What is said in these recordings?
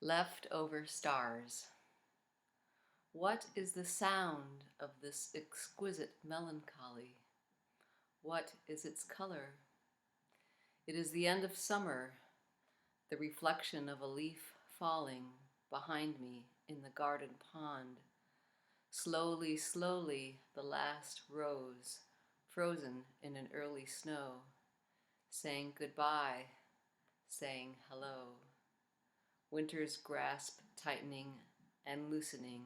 Leftover stars. What is the sound of this exquisite melancholy? What is its color? It is the end of summer, the reflection of a leaf falling behind me in the garden pond. Slowly, slowly, the last rose, frozen in an early snow, saying goodbye, saying hello. Winter's grasp tightening and loosening,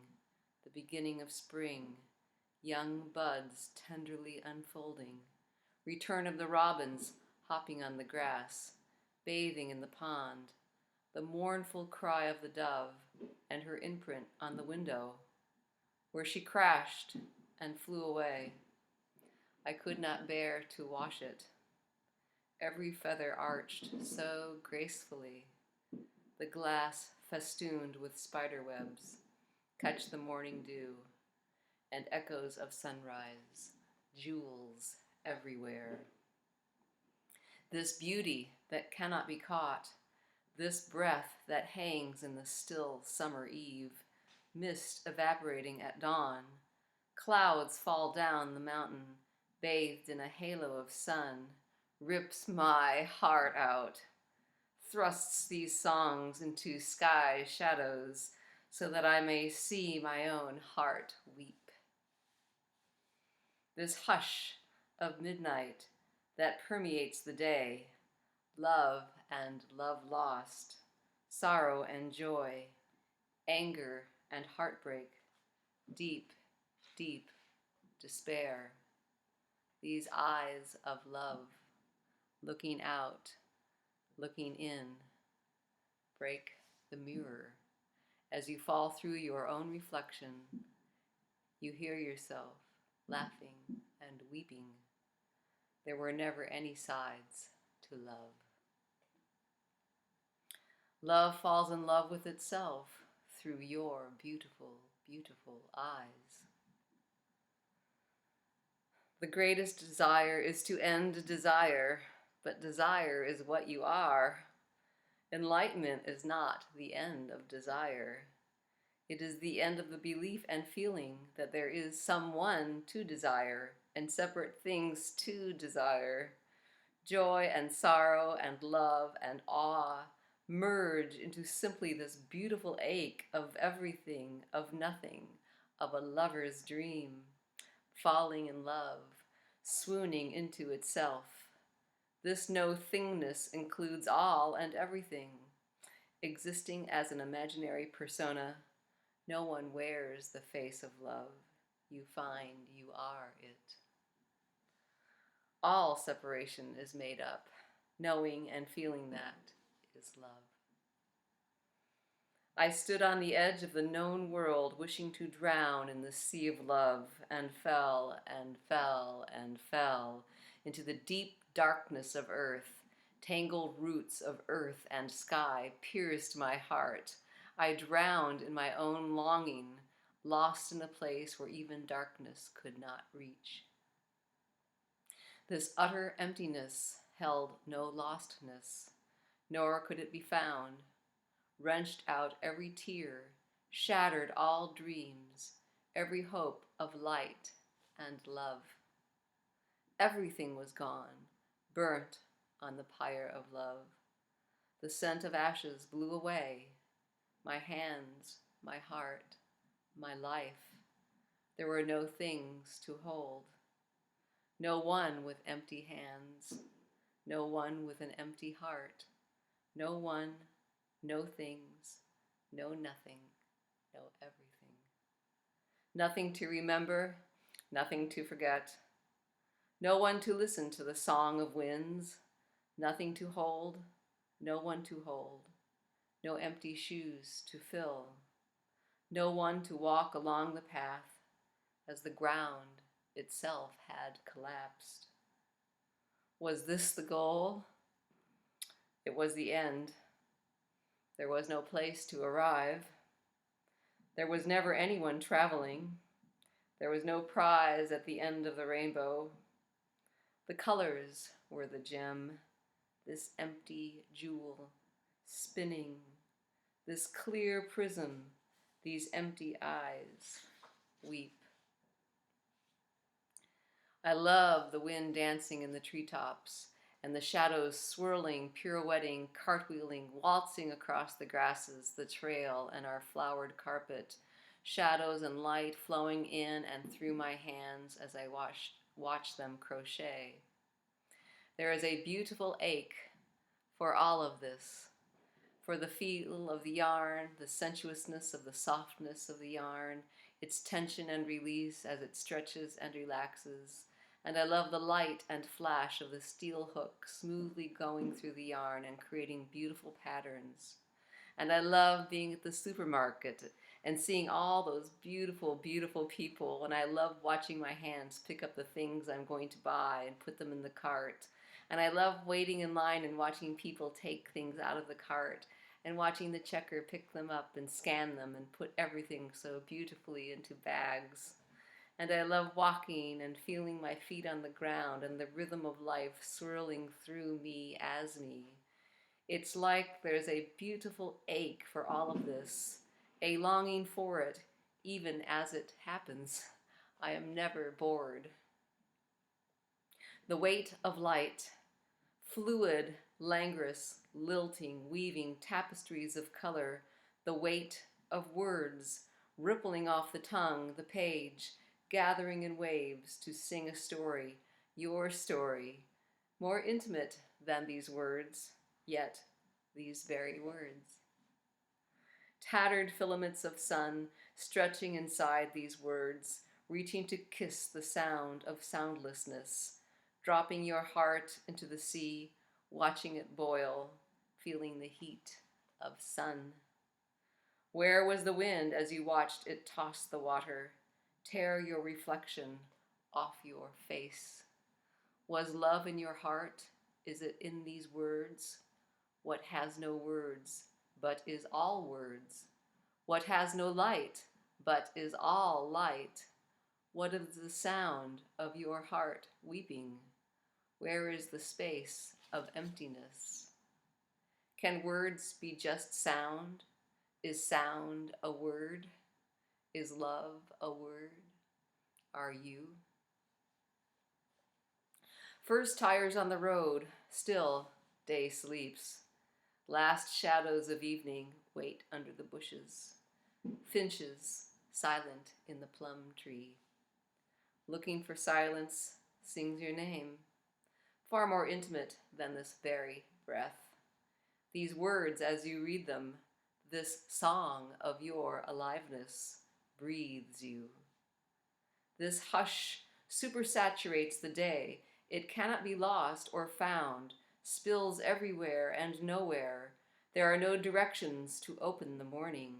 the beginning of spring, young buds tenderly unfolding, return of the robins hopping on the grass, bathing in the pond, the mournful cry of the dove and her imprint on the window, where she crashed and flew away. I could not bear to wash it. Every feather arched so gracefully, the glass festooned with spider webs, catch the morning dew, and echoes of sunrise, jewels everywhere. This beauty that cannot be caught, this breath that hangs in the still summer eve, mist evaporating at dawn, clouds fall down the mountain, bathed in a halo of sun, rips my heart out, thrusts these songs into sky shadows so that I may see my own heart weep. This hush of midnight that permeates the day, love and love lost, sorrow and joy, anger and heartbreak, deep, deep despair. These eyes of love, looking out, looking in, break the mirror. As you fall through your own reflection, you hear yourself laughing and weeping. There were never any sides to love. Love falls in love with itself through your beautiful, beautiful eyes. The greatest desire is to end desire, but desire is what you are. Enlightenment is not the end of desire. It is the end of the belief and feeling that there is someone to desire and separate things to desire. Joy and sorrow and love and awe merge into simply this beautiful ache of everything, of nothing, of a lover's dream, falling in love, swooning into itself. This no-thingness includes all and everything. Existing as an imaginary persona, no one wears the face of love. You find you are it. All separation is made up. Knowing and feeling that is love. I stood on the edge of the known world, wishing to drown in the sea of love, and fell and fell and fell into the deep darkness of earth. Tangled roots of earth and sky pierced my heart. I drowned in my own longing, lost in a place where even darkness could not reach. This utter emptiness held no lostness, nor could it be found. Wrenched out every tear, shattered all dreams, every hope of light and love. Everything was gone, burnt on the pyre of love. The scent of ashes blew away, my hands, my heart, my life. There were no things to hold. No one with empty hands, no one with an empty heart, no one, no things, no nothing, no everything. Nothing to remember, nothing to forget. No one to listen to the song of winds, nothing to hold, no one to hold. No empty shoes to fill. No one to walk along the path as the ground itself had collapsed. Was this the goal? It was the end. There was no place to arrive. There was never anyone traveling. There was no prize at the end of the rainbow. The colors were the gem, this empty jewel, spinning, this clear prism, these empty eyes weep. I love the wind dancing in the treetops and the shadows swirling, pirouetting, cartwheeling, waltzing across the grasses, the trail, and our flowered carpet. Shadows and light flowing in and through my hands as I watch them crochet. There is a beautiful ache for all of this, for the feel of the yarn, the sensuousness of the softness of the yarn, its tension and release as it stretches and relaxes. And I love the light and flash of the steel hook smoothly going through the yarn and creating beautiful patterns. And I love being at the supermarket and seeing all those beautiful, beautiful people. And I love watching my hands pick up the things I'm going to buy and put them in the cart. And I love waiting in line and watching people take things out of the cart and watching the checker pick them up and scan them and put everything so beautifully into bags. And I love walking and feeling my feet on the ground and the rhythm of life swirling through me as me. It's like there's a beautiful ache for all of this, a longing for it, even as it happens. I am never bored. The weight of light, fluid, languorous, lilting, weaving tapestries of color, the weight of words, rippling off the tongue, the page, gathering in waves to sing a story, your story, more intimate than these words, yet these very words. Tattered filaments of sun stretching inside these words, reaching to kiss the sound of soundlessness, dropping your heart into the sea, watching it boil, feeling the heat of sun. Where was the wind as you watched it toss the water, tear your reflection off your face? Was love in your heart? Is it in these words? What has no words, but is all words? What has no light, but is all light? What is the sound of your heart weeping? Where is the space of emptiness? Can words be just sound? Is sound a word? Is love a word? Are you? First tires on the road, still day sleeps. Last shadows of evening wait under the bushes. Finches silent in the plum tree. Looking for silence sings your name, far more intimate than this very breath. These words as you read them, this song of your aliveness breathes you. This hush supersaturates the day. It cannot be lost or found, spills everywhere and nowhere. There are no directions to open the morning.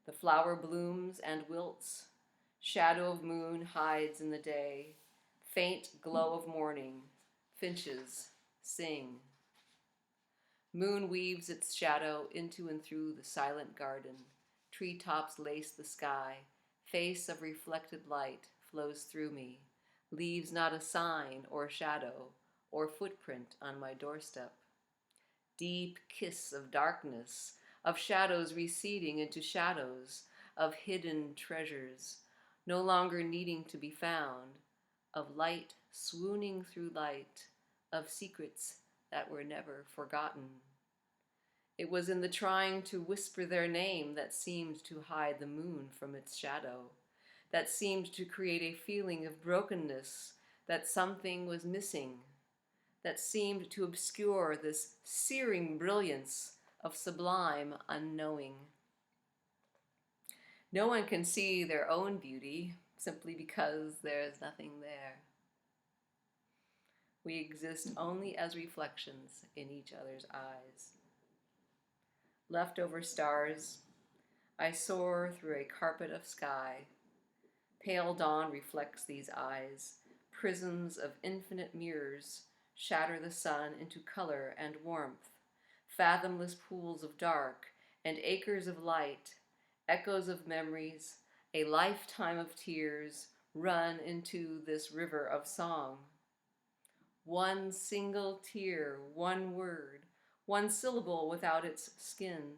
The flower blooms and wilts. Shadow of moon hides in the day. Faint glow of morning. Finches sing. Moon weaves its shadow into and through the silent garden. Treetops lace the sky. Face of reflected light flows through me. Leaves not a sign or shadow or footprint on my doorstep. Deep kiss of darkness, of shadows receding into shadows, of hidden treasures, no longer needing to be found, of light swooning through light, of secrets that were never forgotten. It was in the trying to whisper their name that seemed to hide the moon from its shadow, that seemed to create a feeling of brokenness, that something was missing, that seemed to obscure this searing brilliance of sublime unknowing. No one can see their own beauty simply because there is nothing there. We exist only as reflections in each other's eyes. Leftover stars, I soar through a carpet of sky. Pale dawn reflects these eyes. Prisms of infinite mirrors shatter the sun into color and warmth. Fathomless pools of dark and acres of light, echoes of memories, a lifetime of tears run into this river of song. One single tear, one word, one syllable without its skin,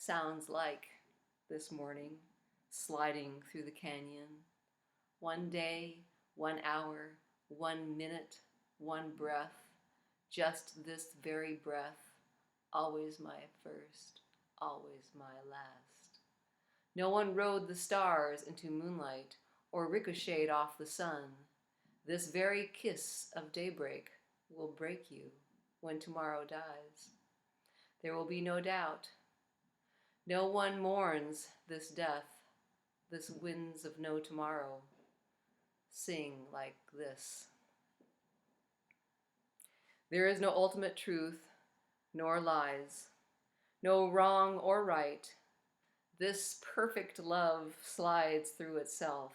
sounds like this morning, sliding through the canyon. One day, 1 hour, 1 minute, one breath, just this very breath, always my first, always my last. No one rode the stars into moonlight or ricocheted off the sun. This very kiss of daybreak will break you when tomorrow dies. There will be no doubt. No one mourns this death, this winds of no tomorrow. Sing like this. There is no ultimate truth, nor lies, no wrong or right. This perfect love slides through itself.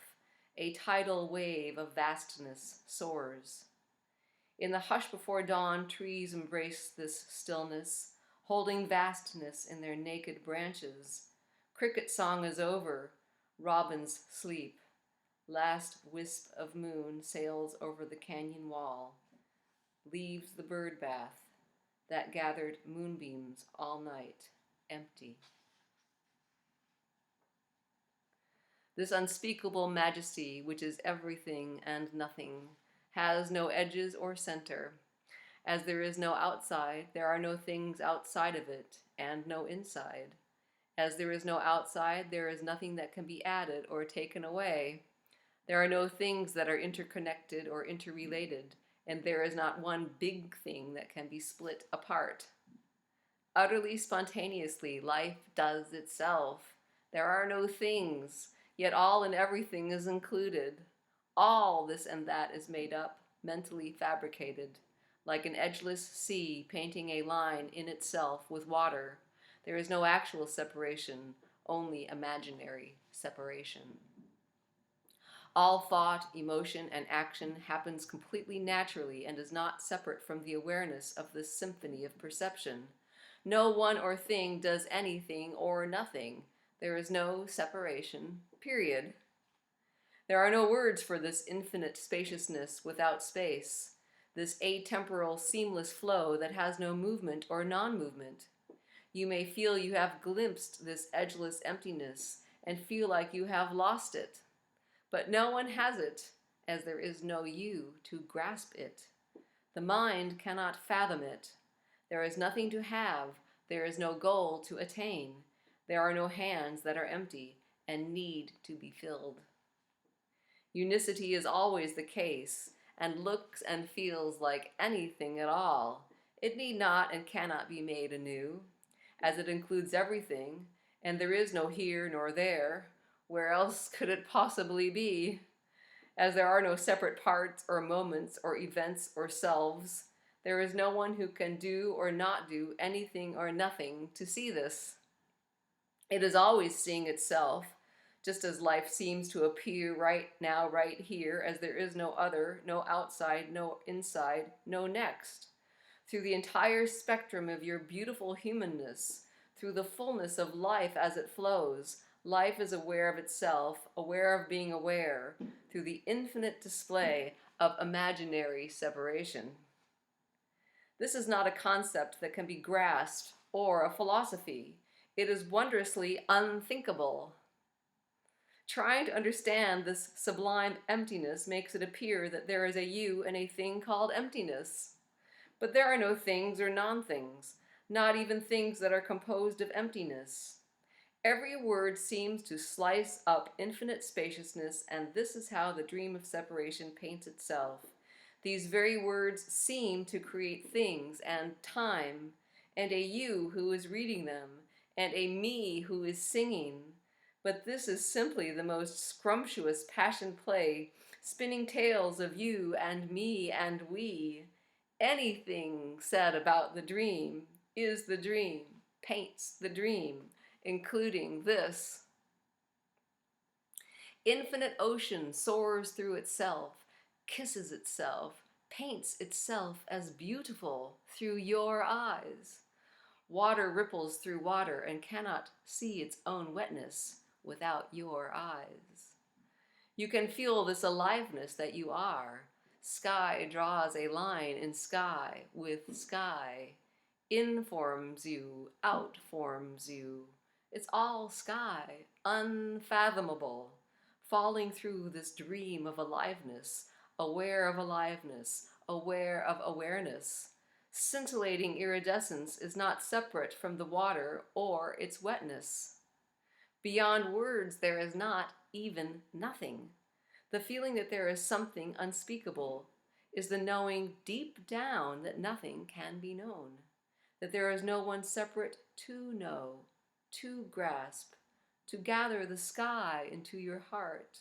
A tidal wave of vastness soars. In the hush before dawn, trees embrace this stillness, holding vastness in their naked branches. Cricket song is over, robins sleep. Last wisp of moon sails over the canyon wall, leaves the bird bath that gathered moonbeams all night empty. This unspeakable majesty, which is everything and nothing, has no edges or center. As there is no outside, there are no things outside of it, and no inside. As there is no outside, there is nothing that can be added or taken away. There are no things that are interconnected or interrelated, and there is not one big thing that can be split apart. Utterly spontaneously, life does itself. There are no things, yet all and everything is included. All this and that is made up, mentally fabricated, like an edgeless sea painting a line in itself with water. There is no actual separation, only imaginary separation. All thought, emotion, and action happens completely naturally and is not separate from the awareness of this symphony of perception. No one or thing does anything or nothing. There is no separation, period. There are no words for this infinite spaciousness without space, this atemporal, seamless flow that has no movement or non-movement. You may feel you have glimpsed this edgeless emptiness and feel like you have lost it. But no one has it, as there is no you to grasp it. The mind cannot fathom it. There is nothing to have. There is no goal to attain. There are no hands that are empty and need to be filled. Unicity is always the case and looks and feels like anything at all. It need not and cannot be made anew, as it includes everything, and there is no here nor there. Where else could it possibly be? As there are no separate parts or moments or events or selves, there is no one who can do or not do anything or nothing to see this. It is always seeing itself, just as life seems to appear right now, right here, as there is no other, no outside, no inside, no next. Through the entire spectrum of your beautiful humanness, through the fullness of life as it flows, life is aware of itself, aware of being aware, through the infinite display of imaginary separation. This is not a concept that can be grasped or a philosophy. It is wondrously unthinkable. Trying to understand this sublime emptiness makes it appear that there is a you and a thing called emptiness. But there are no things or non-things, not even things that are composed of emptiness. Every word seems to slice up infinite spaciousness, and this is how the dream of separation paints itself. These very words seem to create things and time, and a you who is reading them, and a me who is singing. But this is simply the most scrumptious passion play, spinning tales of you and me and we. Anything said about the dream is the dream, paints the dream, including this. Infinite ocean soars through itself, kisses itself, paints itself as beautiful through your eyes. Water ripples through water and cannot see its own wetness without your eyes. You can feel this aliveness that you are. Sky draws a line in sky with sky, informs you, outforms you. It's all sky, unfathomable, falling through this dream of aliveness, aware of aliveness, aware of awareness. Scintillating iridescence is not separate from the water or its wetness. Beyond words, there is not even nothing. The feeling that there is something unspeakable is the knowing deep down that nothing can be known, that there is no one separate to know, to grasp, to gather the sky into your heart.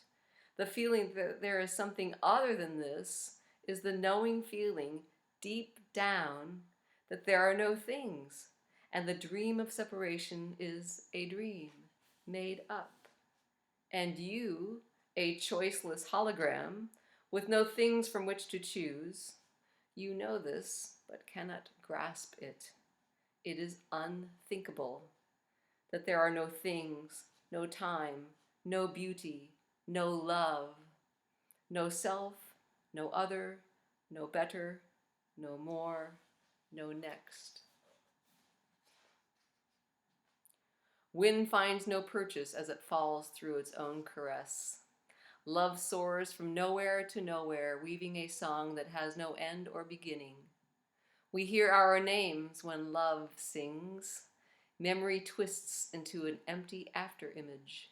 The feeling that there is something other than this is the knowing feeling deep down that there are no things, and the dream of separation is a dream made up. And you, a choiceless hologram, with no things from which to choose, you know this, but cannot grasp it. It is unthinkable that there are no things, no time, no beauty, no love, no self, no other, no better, no more, no next. Wind finds no purchase as it falls through its own caress. Love soars from nowhere to nowhere, weaving a song that has no end or beginning. We hear our names when love sings. Memory twists into an empty afterimage.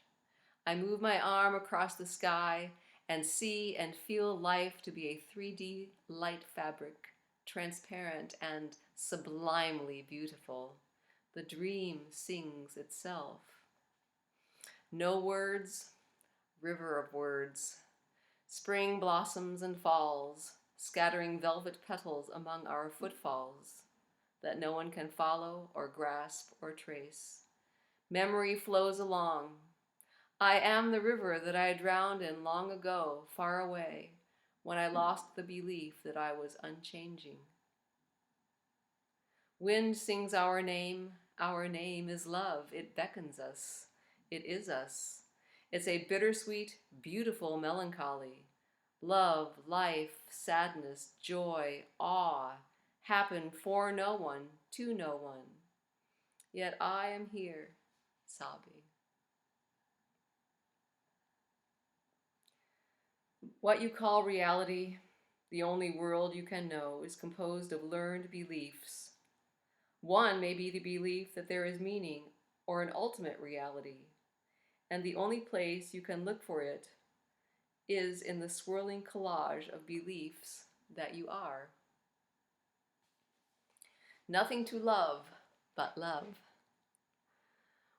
I move my arm across the sky and see and feel life to be a 3D light fabric, transparent and sublimely beautiful. The dream sings itself. No words, river of words. Spring blossoms and falls, scattering velvet petals among our footfalls that no one can follow or grasp or trace. Memory flows along. I am the river that I drowned in long ago, far away, when I lost the belief that I was unchanging. Wind sings our name. Our name is love. It beckons us. It is us. It's a bittersweet, beautiful melancholy. Love, life, sadness, joy, awe happen for no one, to no one. Yet I am here, sobbing. What you call reality, the only world you can know, is composed of learned beliefs. One may be the belief that there is meaning or an ultimate reality, and the only place you can look for it is in the swirling collage of beliefs that you are. Nothing to love but love.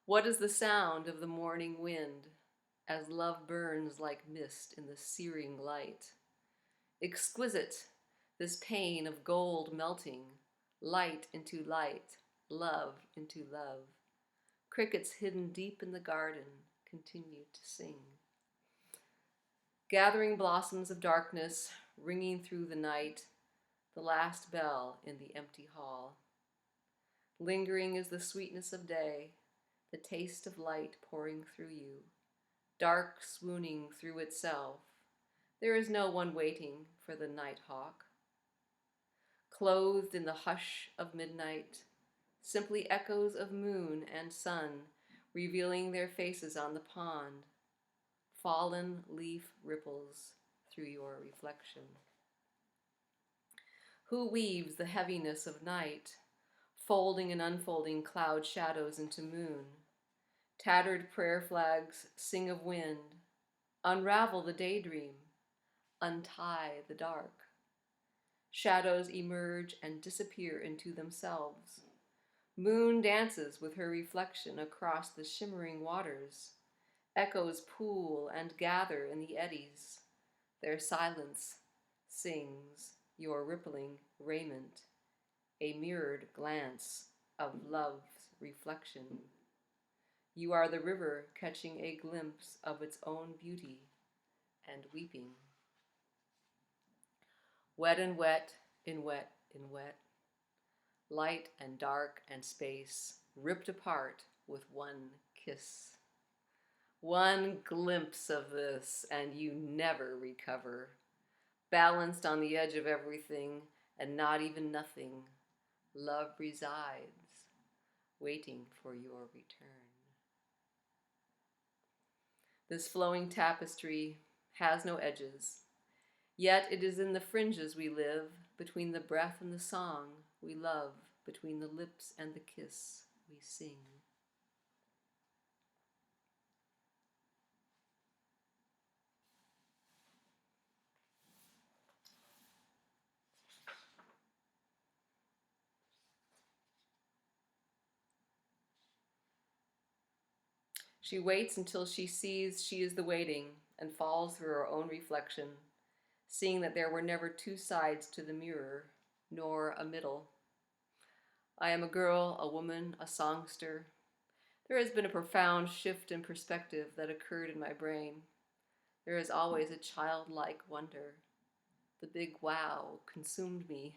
What is the sound of the morning wind as love burns like mist in the searing light? Exquisite, this pain of gold melting, light into light, love into love. Crickets hidden deep in the garden continue to sing. Gathering blossoms of darkness, ringing through the night, the last bell in the empty hall. Lingering is the sweetness of day, the taste of light pouring through you, dark swooning through itself. There is no one waiting for the night hawk. Clothed in the hush of midnight, simply echoes of moon and sun revealing their faces on the pond, fallen leaf ripples through your reflection. Who weaves the heaviness of night, folding and unfolding cloud shadows into moon? Tattered prayer flags sing of wind, unravel the daydream, untie the dark. Shadows emerge and disappear into themselves. Moon dances with her reflection across the shimmering waters. Echoes pool and gather in the eddies. Their silence sings your rippling raiment, a mirrored glance of love's reflection. You are the river catching a glimpse of its own beauty and weeping. Wet and wet, in wet, in wet. Light and dark and space ripped apart with one kiss. One glimpse of this and you never recover. Balanced on the edge of everything and not even nothing, love resides, waiting for your return. This flowing tapestry has no edges, yet it is in the fringes we live, between the breath and the song we love, between the lips and the kiss we sing. She waits until she sees she is the waiting and falls through her own reflection, seeing that there were never two sides to the mirror, nor a middle. I am a girl, a woman, a songster. There has been a profound shift in perspective that occurred in my brain. There is always a childlike wonder. The big wow consumed me.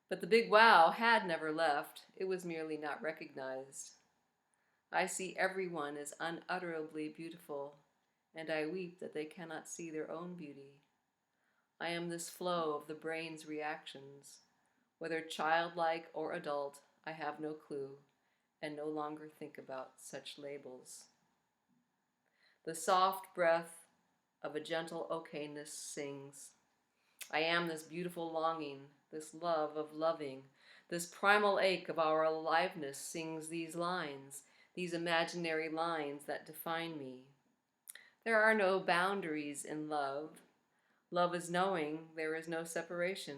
But the big wow had never left. It was merely not recognized. I see everyone as unutterably beautiful, and I weep that they cannot see their own beauty. I am this flow of the brain's reactions. Whether childlike or adult, I have no clue, and no longer think about such labels. The soft breath of a gentle okayness sings. I am this beautiful longing, this love of loving, this primal ache of our aliveness sings these lines, these imaginary lines that define me. There are no boundaries in love. Love is knowing there is no separation.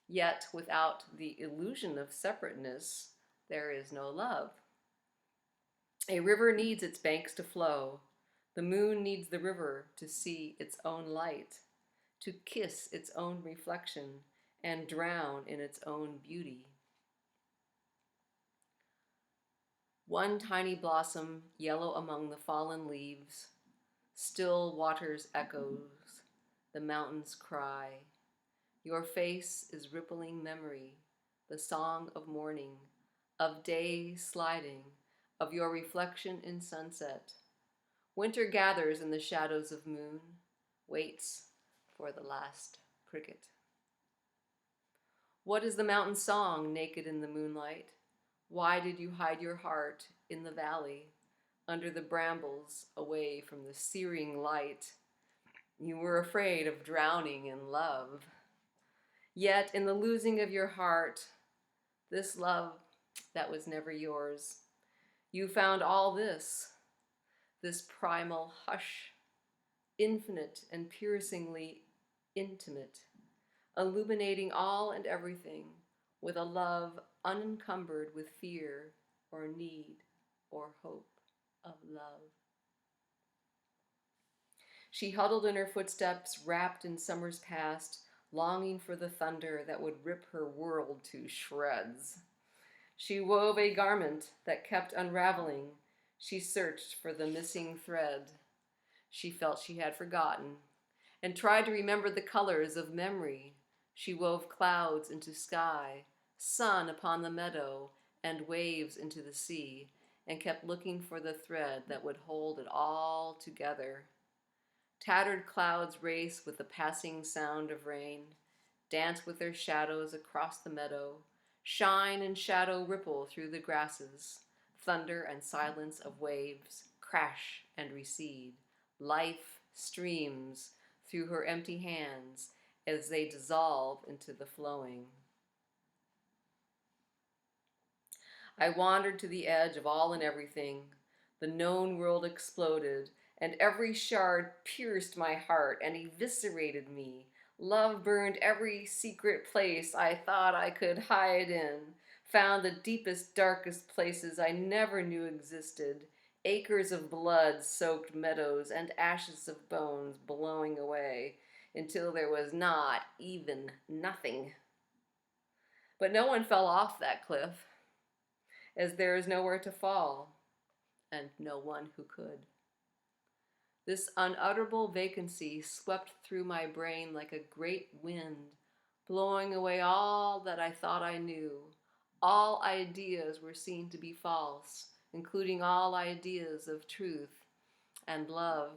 Yet, without the illusion of separateness, there is no love. A river needs its banks to flow. The moon needs the river to see its own light, to kiss its own reflection, and drown in its own beauty. One tiny blossom, yellow among the fallen leaves, still waters echoes, the mountains cry. Your face is rippling memory, the song of morning, of day sliding, of your reflection in sunset. Winter gathers in the shadows of moon, waits for the last cricket. What is the mountain song naked in the moonlight? Why did you hide your heart in the valley, under the brambles, away from the searing light? You were afraid of drowning in love. Yet in the losing of your heart, this love that was never yours, you found all this primal hush, infinite and piercingly intimate, illuminating all and everything with a love unencumbered with fear or need or hope of love. She huddled in her footsteps, wrapped in summer's past, longing for the thunder that would rip her world to shreds. She wove a garment that kept unraveling. She searched for the missing thread. She felt she had forgotten and tried to remember the colors of memory. She wove clouds into sky, sun upon the meadow, and waves into the sea, and kept looking for the thread that would hold it all together. Tattered clouds race with the passing sound of rain, dance with their shadows across the meadow, shine and shadow ripple through the grasses, thunder and silence of waves crash and recede. Life streams through her empty hands as they dissolve into the flowing. I wandered to the edge of all and everything. The known world exploded, and every shard pierced my heart and eviscerated me. Love burned every secret place I thought I could hide in, found the deepest, darkest places I never knew existed, acres of blood-soaked meadows and ashes of bones blowing away, until there was not even nothing. But no one fell off that cliff, as there is nowhere to fall, and no one who could. This unutterable vacancy swept through my brain like a great wind, blowing away all that I thought I knew. All ideas were seen to be false, including all ideas of truth and love.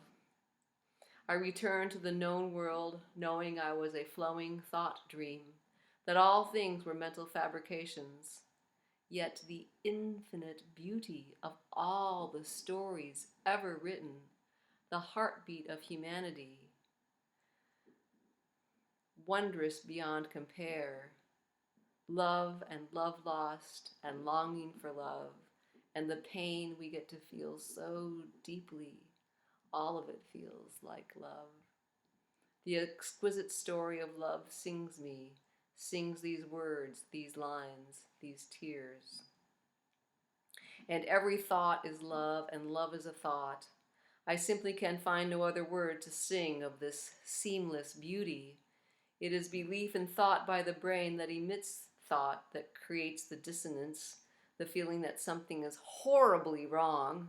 I returned to the known world, knowing I was a flowing thought dream, that all things were mental fabrications. Yet the infinite beauty of all the stories ever written the heartbeat of humanity, wondrous beyond compare, love and love lost and longing for love, and the pain we get to feel so deeply, all of it feels like love. The exquisite story of love sings me, sings these words, these lines, these tears. And every thought is love, and love is a thought. I simply can find no other word to sing of this seamless beauty. It is belief in thought by the brain that emits thought that creates the dissonance, the feeling that something is horribly wrong,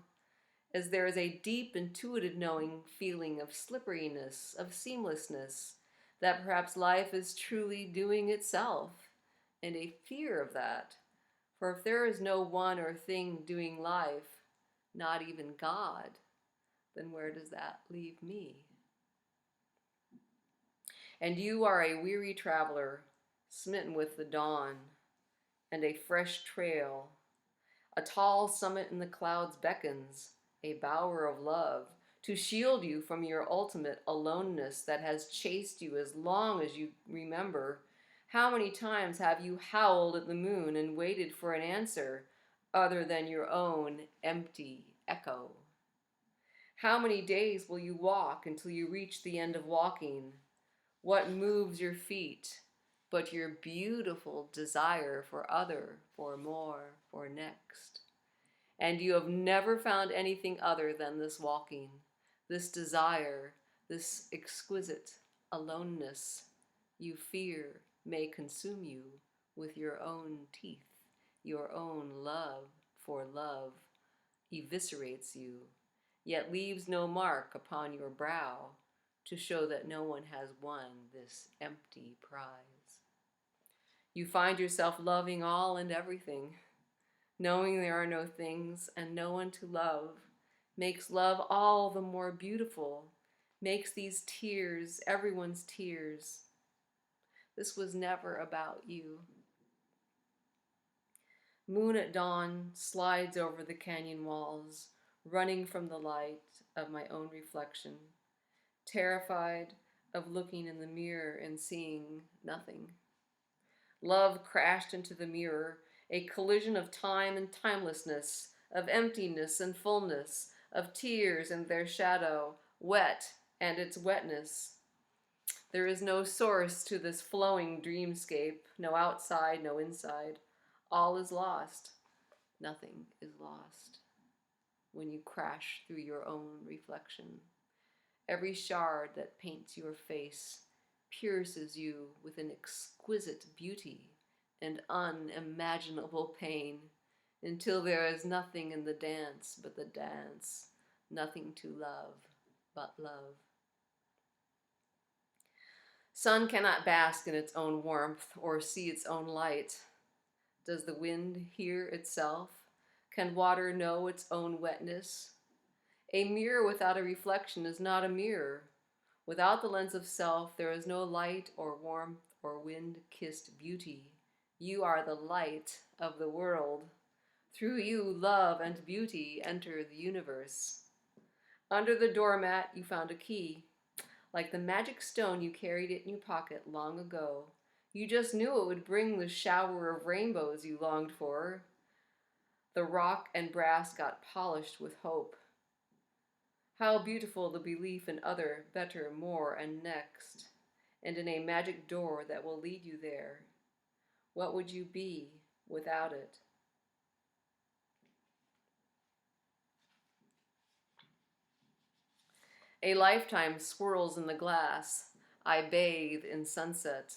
as there is a deep intuitive knowing feeling of slipperiness, of seamlessness, that perhaps life is truly doing itself, and a fear of that. For if there is no one or thing doing life, not even God, then where does that leave me? And you are a weary traveler, smitten with the dawn, and a fresh trail. A tall summit in the clouds beckons, a bower of love, to shield you from your ultimate aloneness that has chased you as long as you remember. How many times have you howled at the moon and waited for an answer other than your own empty echo? How many days will you walk until you reach the end of walking? What moves your feet but your beautiful desire for other, for more, for next? And you have never found anything other than this walking, this desire, this exquisite aloneness you fear may consume you with your own teeth. Your own love for love eviscerates you, yet leaves no mark upon your brow to show that no one has won this empty prize. You find yourself loving all and everything, knowing there are no things and no one to love, makes love all the more beautiful, makes these tears everyone's tears. This was never about you. Moon at dawn slides over the canyon walls, running from the light of my own reflection, terrified of looking in the mirror and seeing nothing. Love crashed into the mirror, a collision of time and timelessness, of emptiness and fullness, of tears and their shadow, wet and its wetness. There is no source to this flowing dreamscape, no outside, no inside. All is lost. Nothing is lost when you crash through your own reflection. Every shard that paints your face pierces you with an exquisite beauty and unimaginable pain, until there is nothing in the dance but the dance, nothing to love but love. Sun cannot bask in its own warmth or see its own light. Does the wind hear itself? Can water know its own wetness? A mirror without a reflection is not a mirror. Without the lens of self, there is no light or warmth or wind-kissed beauty. You are the light of the world. Through you, love and beauty enter the universe. Under the doormat, you found a key. Like the magic stone you carried it in your pocket long ago. You just knew it would bring the shower of rainbows you longed for. The rock and brass got polished with hope. How beautiful the belief in other, better, more, and next, and in a magic door that will lead you there. What would you be without it? A lifetime swirls in the glass. I bathe in sunset.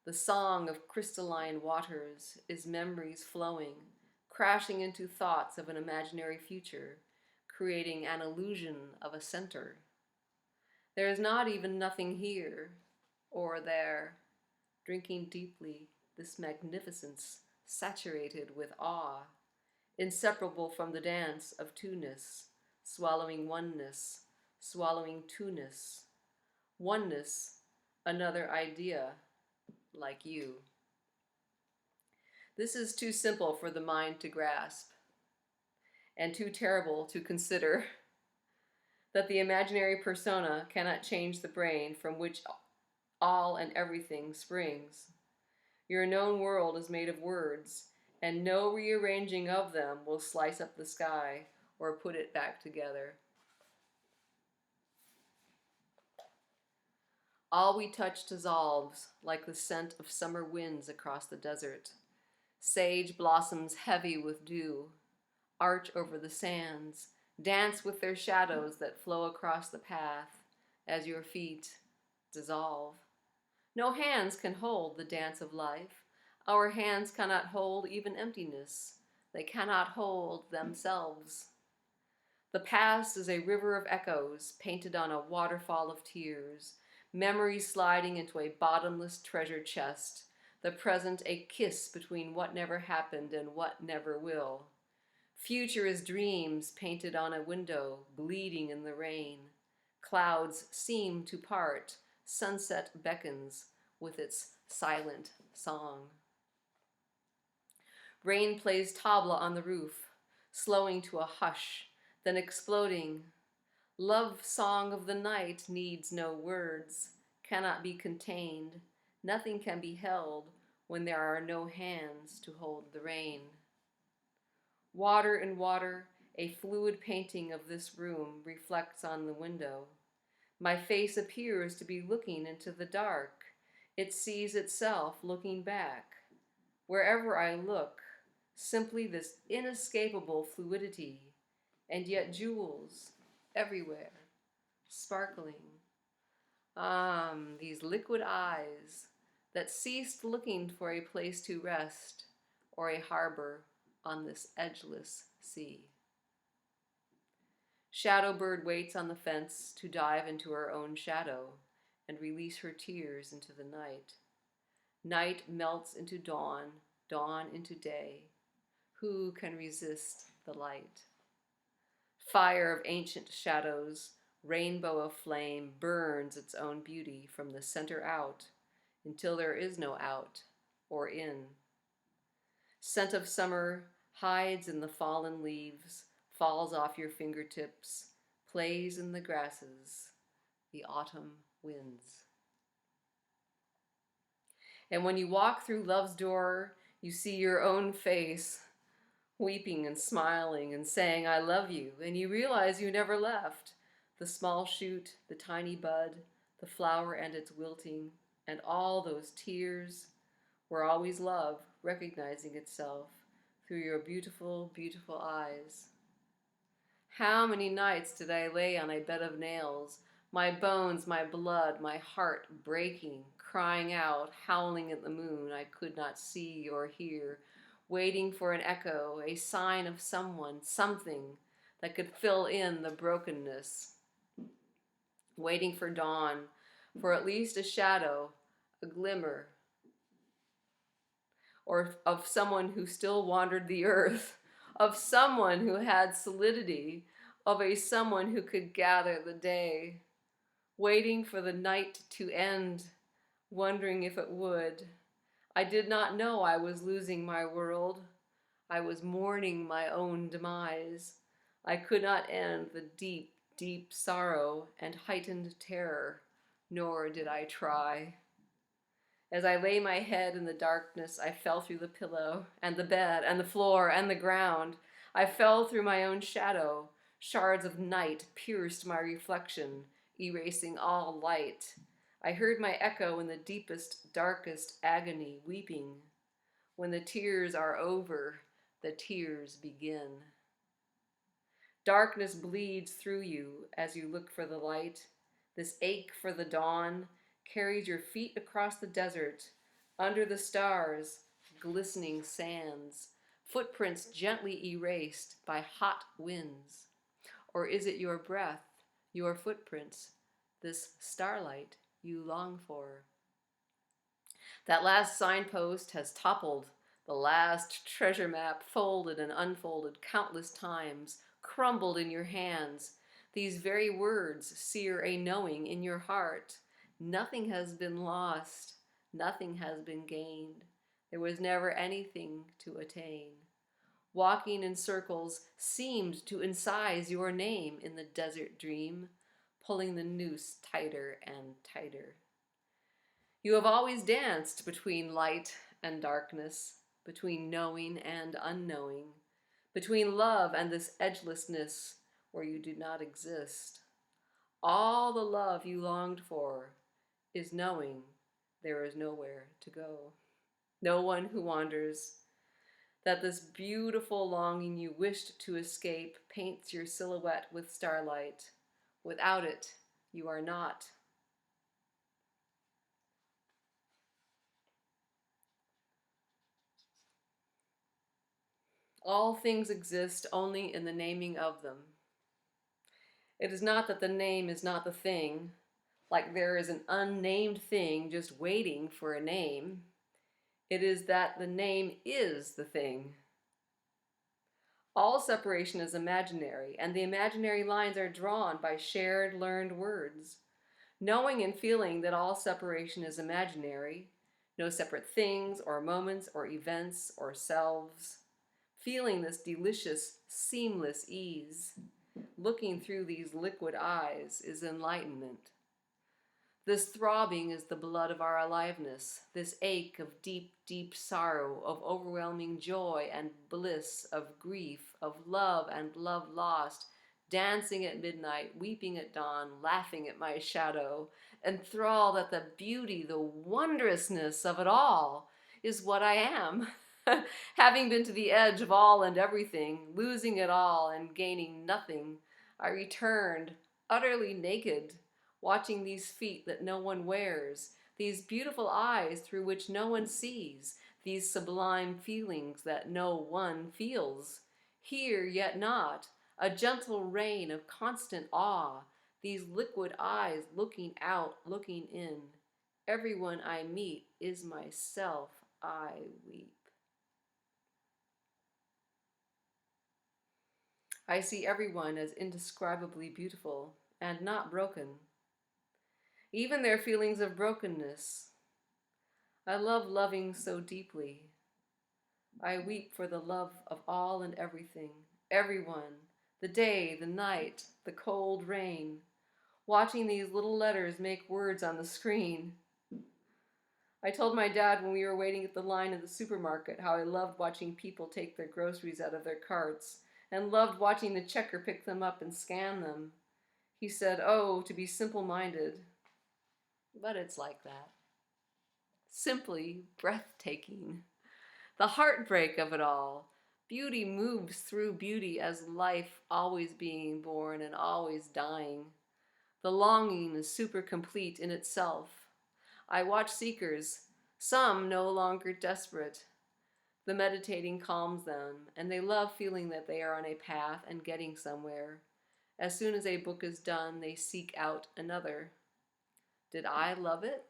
The song of crystalline waters is memories flowing, crashing into thoughts of an imaginary future, creating an illusion of a center. There is not even nothing here or there, drinking deeply this magnificence saturated with awe, inseparable from the dance of two-ness, swallowing oneness, swallowing two-ness, oneness, another idea, like you. This is too simple for the mind to grasp, and too terrible to consider. that the imaginary persona cannot change the brain from which all and everything springs. Your known world is made of words, and no rearranging of them will slice up the sky or put it back together. All we touch dissolves like the scent of summer winds across the desert. Sage blossoms heavy with dew arch over the sands, dance with their shadows that flow across the path as your feet dissolve. No hands can hold the dance of life. Our hands cannot hold even emptiness. They cannot hold themselves. The past is a river of echoes painted on a waterfall of tears, memories sliding into a bottomless treasure chest, the present a kiss between what never happened and what never will. Future is dreams painted on a window, bleeding in the rain. Clouds seem to part, sunset beckons with its silent song. Rain plays tabla on the roof, slowing to a hush, then exploding. Love song of the night needs no words, cannot be contained. Nothing can be held when there are no hands to hold the rain. Water in water, a fluid painting of this room reflects on the window. My face appears to be looking into the dark. It sees itself looking back. Wherever I look, simply this inescapable fluidity, and yet jewels everywhere, sparkling. These liquid eyes that ceased looking for a place to rest or a harbor on this edgeless sea. Shadowbird waits on the fence to dive into her own shadow and release her tears into the night. Night melts into dawn, dawn into day. Who can resist the light? Fire of ancient shadows, rainbow of flame burns its own beauty from the center out until there is no out or in. Scent of summer hides in the fallen leaves, falls off your fingertips, plays in the grasses, the autumn winds. And when you walk through love's door, you see your own face, weeping and smiling and saying, I love you, and you realize you never left. The small shoot, the tiny bud, the flower and its wilting, and all those tears were always love recognizing itself through your beautiful, beautiful eyes. How many nights did I lay on a bed of nails, my bones, my blood, my heart breaking, crying out, howling at the moon I could not see or hear, waiting for an echo, a sign of someone, something that could fill in the brokenness, waiting for dawn, for at least a shadow, a glimmer, or of someone who still wandered the earth, of someone who had solidity, of a someone who could gather the day, waiting for the night to end, wondering if it would. I did not know I was losing my world. I was mourning my own demise. I could not end the deep, deep sorrow and heightened terror, nor did I try. As I lay my head in the darkness, I fell through the pillow and the bed and the floor and the ground. I fell through my own shadow. Shards of night pierced my reflection, erasing all light. I heard my echo in the deepest, darkest agony, weeping. When the tears are over, the tears begin. Darkness bleeds through you as you look for the light. This ache for the dawn carries your feet across the desert, under the stars, glistening sands, footprints gently erased by hot winds. Or is it your breath, your footprints, this starlight you long for? That last signpost has toppled, the last treasure map folded and unfolded countless times, crumbled in your hands. These very words sear a knowing in your heart. Nothing has been lost, nothing has been gained. There was never anything to attain. Walking in circles seemed to incise your name in the desert dream, pulling the noose tighter and tighter. You have always danced between light and darkness, between knowing and unknowing, between love and this edgelessness where you do not exist. All the love you longed for is knowing there is nowhere to go. No one who wanders, that this beautiful longing you wished to escape paints your silhouette with starlight. Without it, you are not. All things exist only in the naming of them. It is not that the name is not the thing, like there is an unnamed thing just waiting for a name. It is that the name is the thing. All separation is imaginary, and the imaginary lines are drawn by shared learned words. Knowing and feeling that all separation is imaginary, no separate things or moments or events or selves. Feeling this delicious, seamless ease, looking through these liquid eyes is enlightenment. This throbbing is the blood of our aliveness, this ache of deep, deep sorrow, of overwhelming joy and bliss, of grief, of love and love lost, dancing at midnight, weeping at dawn, laughing at my shadow, enthralled at the beauty, the wondrousness of it all is what I am. Having been to the edge of all and everything, losing it all and gaining nothing, I returned utterly naked, watching these feet that no one wears, these beautiful eyes through which no one sees, these sublime feelings that no one feels. Here yet not, a gentle rain of constant awe, these liquid eyes looking out, looking in. Everyone I meet is myself, I weep. I see everyone as indescribably beautiful and not broken. Even their feelings of brokenness. I love loving so deeply. I weep for the love of all and everything, everyone, the day, the night, the cold rain, watching these little letters make words on the screen. I told my dad when we were waiting at the line at the supermarket how I loved watching people take their groceries out of their carts and loved watching the checker pick them up and scan them. He said, "Oh, to be simple-minded." But it's like that. Simply breathtaking. The heartbreak of it all. Beauty moves through beauty as life always being born and always dying. The longing is super complete in itself. I watch seekers, some no longer desperate. The meditating calms them, and they love feeling that they are on a path and getting somewhere. As soon as a book is done, they seek out another. Did I love it?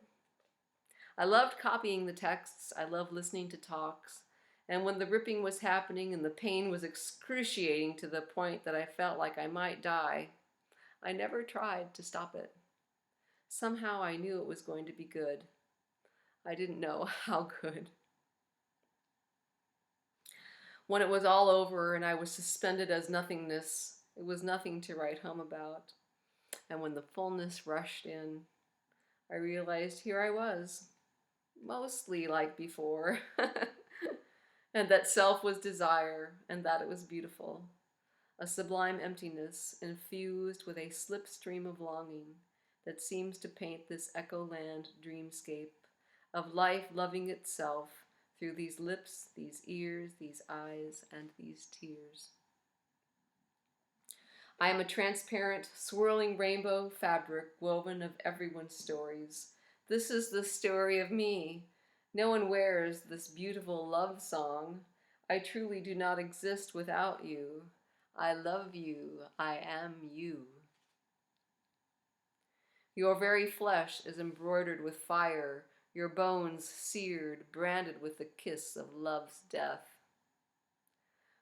I loved copying the texts. I loved listening to talks. And when the ripping was happening and the pain was excruciating to the point that I felt like I might die, I never tried to stop it. Somehow I knew it was going to be good. I didn't know how good. When it was all over and I was suspended as nothingness, it was nothing to write home about. And when the fullness rushed in, I realized here I was, mostly like before, and that self was desire, and that it was beautiful, a sublime emptiness infused with a slipstream of longing that seems to paint this echo-land dreamscape of life loving itself through these lips, these ears, these eyes, and these tears. I am a transparent, swirling rainbow fabric woven of everyone's stories. This is the story of me. No one wears this beautiful love song. I truly do not exist without you. I love you. I am you. Your very flesh is embroidered with fire, your bones seared, branded with the kiss of love's death.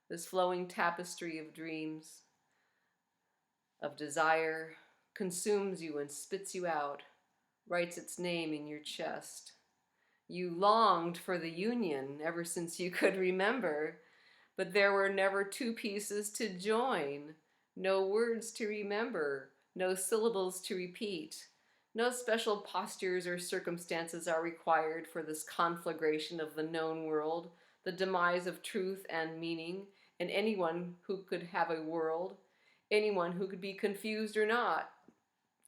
This flowing tapestry of dreams, of desire, consumes you and spits you out, writes its name in your chest. You longed for the union ever since you could remember, But there were never two pieces to join, no words to remember, no syllables to repeat. No special postures or circumstances are required for this conflagration of the known world, the demise of truth and meaning, and anyone who could have a world, anyone who could be confused or not,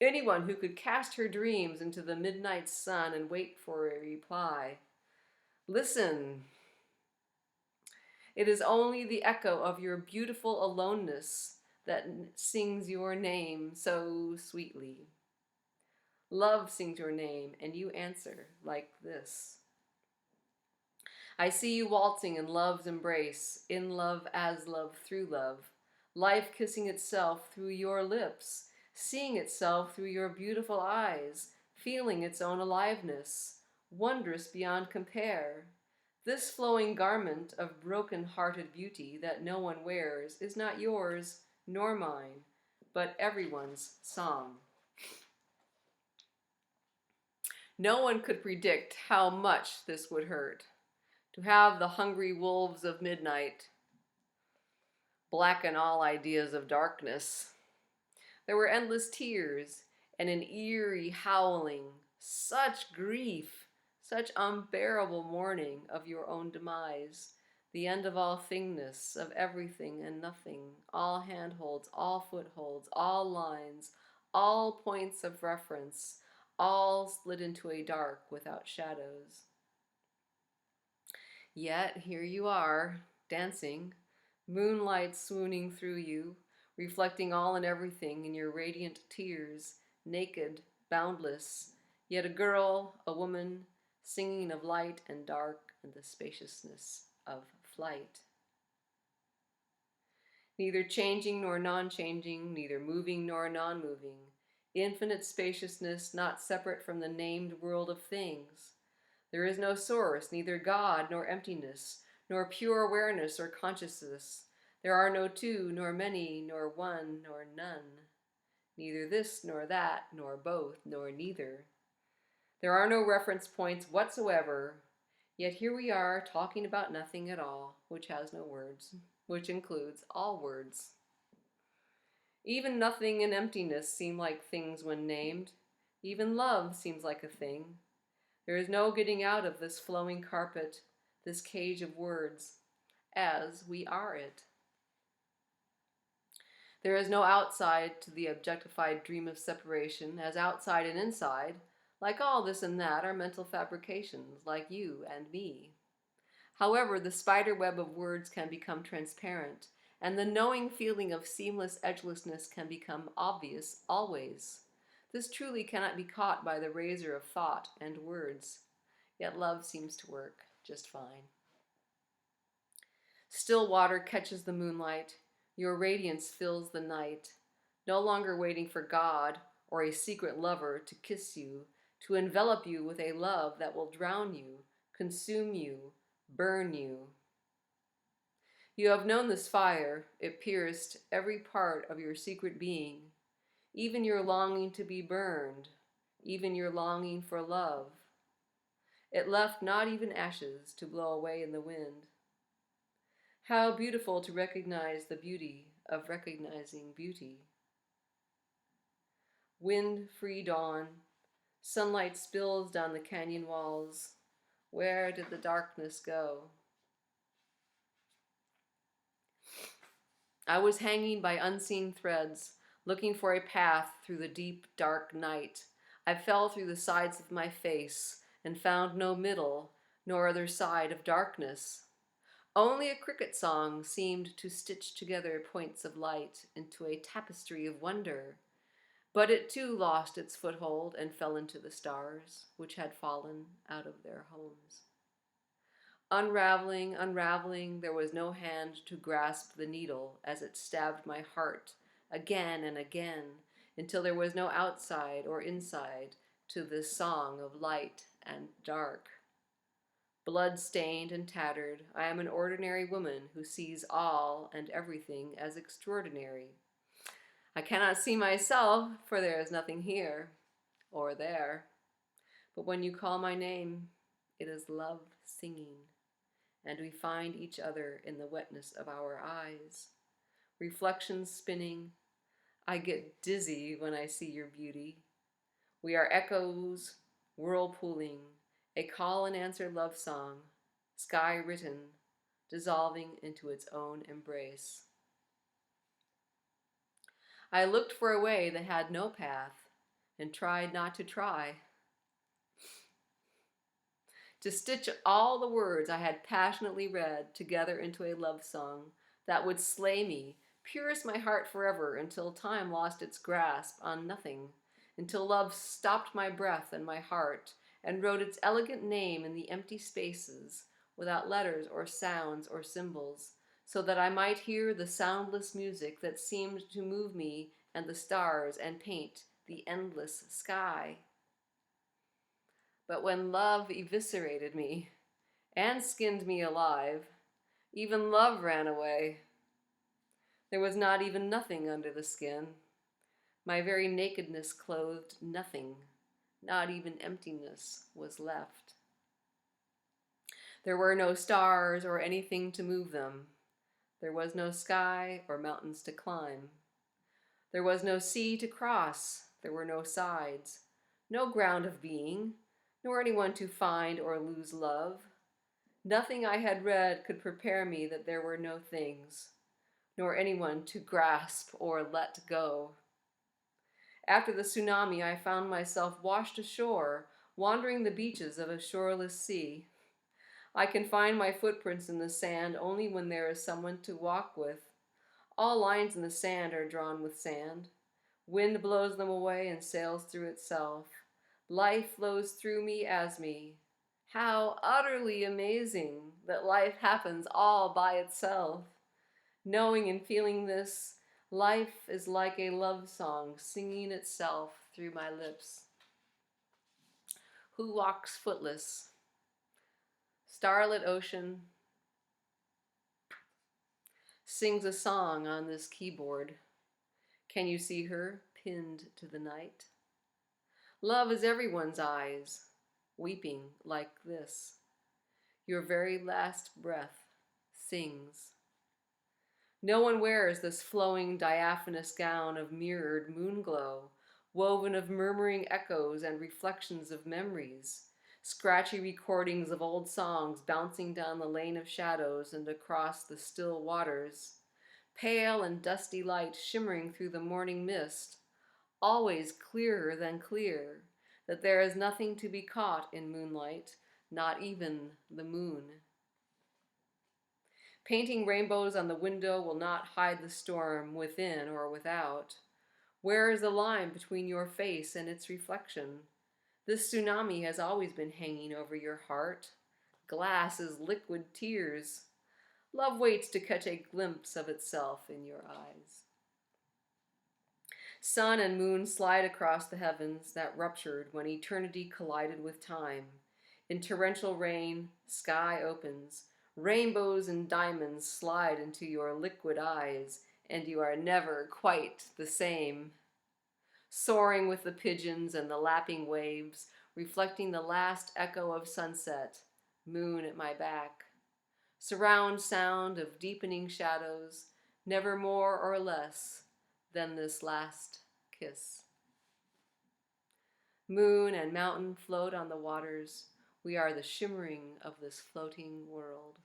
anyone who could cast her dreams into the midnight sun and wait for a reply. Listen. It is only the echo of your beautiful aloneness that sings your name so sweetly. Love sings your name, and you answer like this. I see you waltzing in love's embrace, in love as love through love, life kissing itself through your lips, seeing itself through your beautiful eyes, feeling its own aliveness, wondrous beyond compare. This flowing garment of broken-hearted beauty that no one wears is not yours nor mine, but everyone's song. No one could predict how much this would hurt. To have the hungry wolves of midnight blacken all ideas of darkness. There were endless tears and an eerie howling, such grief, such unbearable mourning of your own demise, the end of all thingness, of everything and nothing, all handholds, all footholds, all lines, all points of reference, all slid into a dark without shadows. Yet here you are, dancing, moonlight swooning through you, reflecting all and everything in your radiant tears, naked, boundless, yet a girl, a woman, singing of light and dark and the spaciousness of flight. Neither changing nor non-changing, neither moving nor non-moving, infinite spaciousness not separate from the named world of things. There is no source, neither God nor emptiness, nor pure awareness or consciousness. There are no two, nor many, nor one, nor none. Neither this nor that, nor both, nor neither. There are no reference points whatsoever, yet here we are talking about nothing at all, which has no words, which includes all words. Even nothing and emptiness seem like things when named. Even love seems like a thing. There is no getting out of this flowing carpet, this cage of words, as we are it. There is no outside to the objectified dream of separation, as outside and inside, like all this and that, are mental fabrications, like you and me. However, the spider web of words can become transparent, and the knowing feeling of seamless edgelessness can become obvious always. This truly cannot be caught by the razor of thought and words, yet love seems to work just fine. Still water catches the moonlight, your radiance fills the night, no longer waiting for God or a secret lover to kiss you, to envelop you with a love that will drown you, consume you, burn you. You have known this fire, it pierced every part of your secret being, even your longing to be burned, even your longing for love. It left not even ashes to blow away in the wind. How beautiful to recognize the beauty of recognizing beauty. Wind-free dawn, sunlight spills down the canyon walls. Where did the darkness go? I was hanging by unseen threads, looking for a path through the deep, dark night. I fell through the sides of my face and found no middle, nor other side of darkness. Only a cricket song seemed to stitch together points of light into a tapestry of wonder. But it too lost its foothold and fell into the stars, which had fallen out of their homes. Unraveling, unraveling, there was no hand to grasp the needle as it stabbed my heart again and again, until there was no outside or inside to this song of light and dark. Blood-stained and tattered, I am an ordinary woman who sees all and everything as extraordinary. I cannot see myself, for there is nothing here or there. But when you call my name, it is love singing. and we find each other in the wetness of our eyes. Reflections spinning, I get dizzy when I see your beauty. We are echoes, whirlpooling, a call and answer love song, sky written, dissolving into its own embrace. I looked for a way that had no path and tried not to try. To stitch all the words I had passionately read together into a love song that would slay me, pierce my heart forever until time lost its grasp on nothing, until love stopped my breath and my heart and wrote its elegant name in the empty spaces without letters or sounds or symbols, so that I might hear the soundless music that seemed to move me and the stars and paint the endless sky. But when love eviscerated me and skinned me alive, even love ran away. There was not even nothing under the skin. My very nakedness clothed nothing. Not even emptiness was left. There were no stars or anything to move them. There was no sky or mountains to climb. There was no sea to cross. There were no sides, no ground of being, nor anyone to find or lose love. Nothing I had read could prepare me that there were no things, nor anyone to grasp or let go. After the tsunami, I found myself washed ashore, wandering the beaches of a shoreless sea. I can find my footprints in the sand only when there is someone to walk with. All lines in the sand are drawn with sand. Wind blows them away and sails through itself. Life flows through me as me. How utterly amazing that life happens all by itself. Knowing and feeling this, life is like a love song singing itself through my lips. Who walks footless? Starlit ocean sings a song on this keyboard. Can you see her pinned to the night? Love is everyone's eyes, weeping like this. Your very last breath sings. No one wears this flowing diaphanous gown of mirrored moonglow, woven of murmuring echoes and reflections of memories, scratchy recordings of old songs bouncing down the lane of shadows and across the still waters, pale and dusty light shimmering through the morning mist, always clearer than clear, that there is nothing to be caught in moonlight, not even the moon. Painting rainbows on the window will not hide the storm within or without. Where is the line between your face and its reflection? This tsunami has always been hanging over your heart. Glass is liquid tears. Love waits to catch a glimpse of itself in your eyes. Sun and moon slide across the heavens that ruptured when eternity collided with time. In torrential rain, sky opens. Rainbows and diamonds slide into your liquid eyes, and you are never quite the same. Soaring with the pigeons and the lapping waves, reflecting the last echo of sunset, moon at my back. Surround sound of deepening shadows, never more or less than this last kiss. Moon and mountain float on the waters. We are the shimmering of this floating world.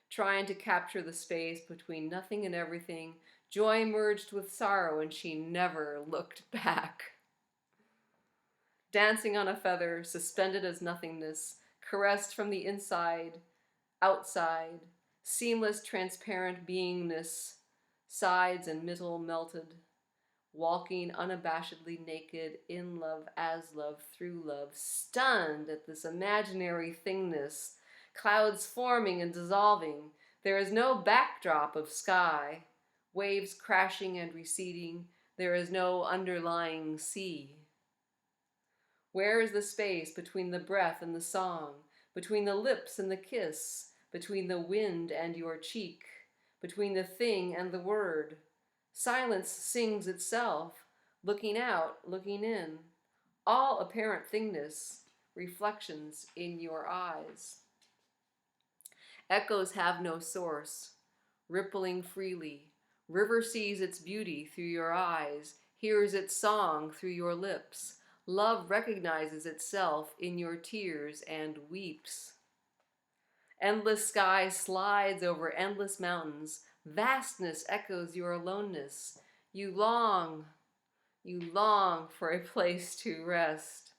Trying to capture the space between nothing and everything, joy merged with sorrow and she never looked back. Dancing on a feather, suspended as nothingness, caressed from the inside, outside, seamless, transparent beingness, sides and middle melted, walking unabashedly naked, in love, as love, through love, stunned at this imaginary thingness, clouds forming and dissolving. There is no backdrop of sky, waves crashing and receding. There is no underlying sea. Where is the space between the breath and the song, between the lips and the kiss, between the wind and your cheek, between the thing and the word? Silence sings itself, looking out, looking in. All apparent thingness, reflections in your eyes. Echoes have no source, rippling freely. River sees its beauty through your eyes, hears its song through your lips. Love recognizes itself in your tears and weeps. Endless sky slides over endless mountains. Vastness echoes your aloneness. You long for a place to rest.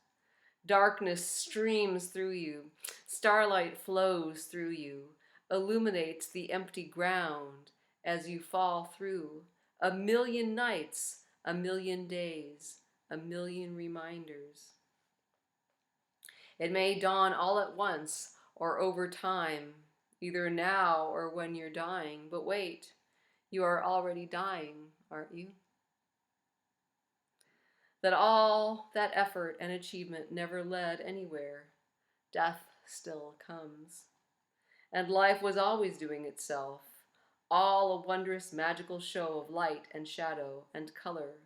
Darkness streams through you. Starlight flows through you, illuminates the empty ground as you fall through. A million nights, a million days, a million reminders. It may dawn all at once or over time, either now or when you're dying. But wait, you are already dying, aren't you? That all that effort and achievement never led anywhere. Death still comes. And life was always doing itself, all a wondrous magical show of light and shadow and color,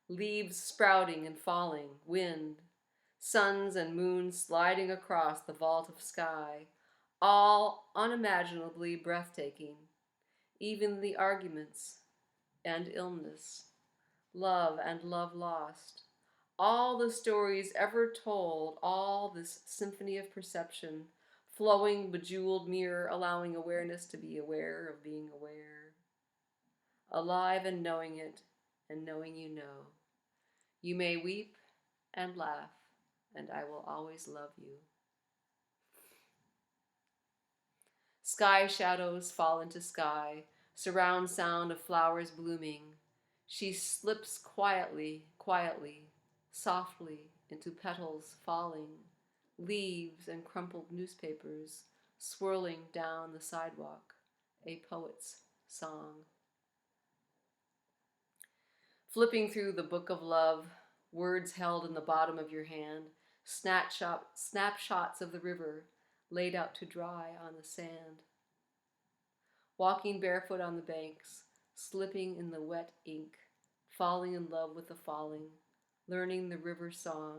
leaves sprouting and falling, wind, suns and moons sliding across the vault of sky, all unimaginably breathtaking, even the arguments and illness, love and love lost, all the stories ever told, all this symphony of perception, flowing, bejeweled mirror, allowing awareness to be aware of being aware, alive and knowing it, and knowing you know. You may weep and laugh, and I will always love you. Sky shadows fall into sky, surround sound of flowers blooming. She slips quietly, softly into petals falling, leaves and crumpled newspapers swirling down the sidewalk, a poet's song. Flipping through the book of love, words held in the bottom of your hand, snapshots of the river laid out to dry on the sand. Walking barefoot on the banks, slipping in the wet ink, falling in love with the falling, learning the river song,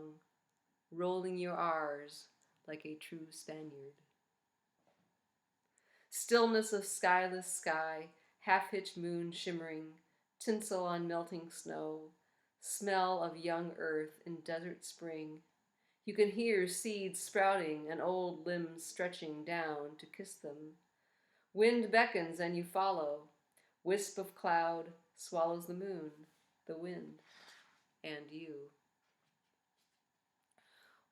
rolling your R's like a true Spaniard. Stillness of skyless sky, half-hitched moon shimmering, tinsel on melting snow, smell of young earth in desert spring. You can hear seeds sprouting and old limbs stretching down to kiss them. Wind beckons and you follow. Wisp of cloud swallows the moon, the wind, and you.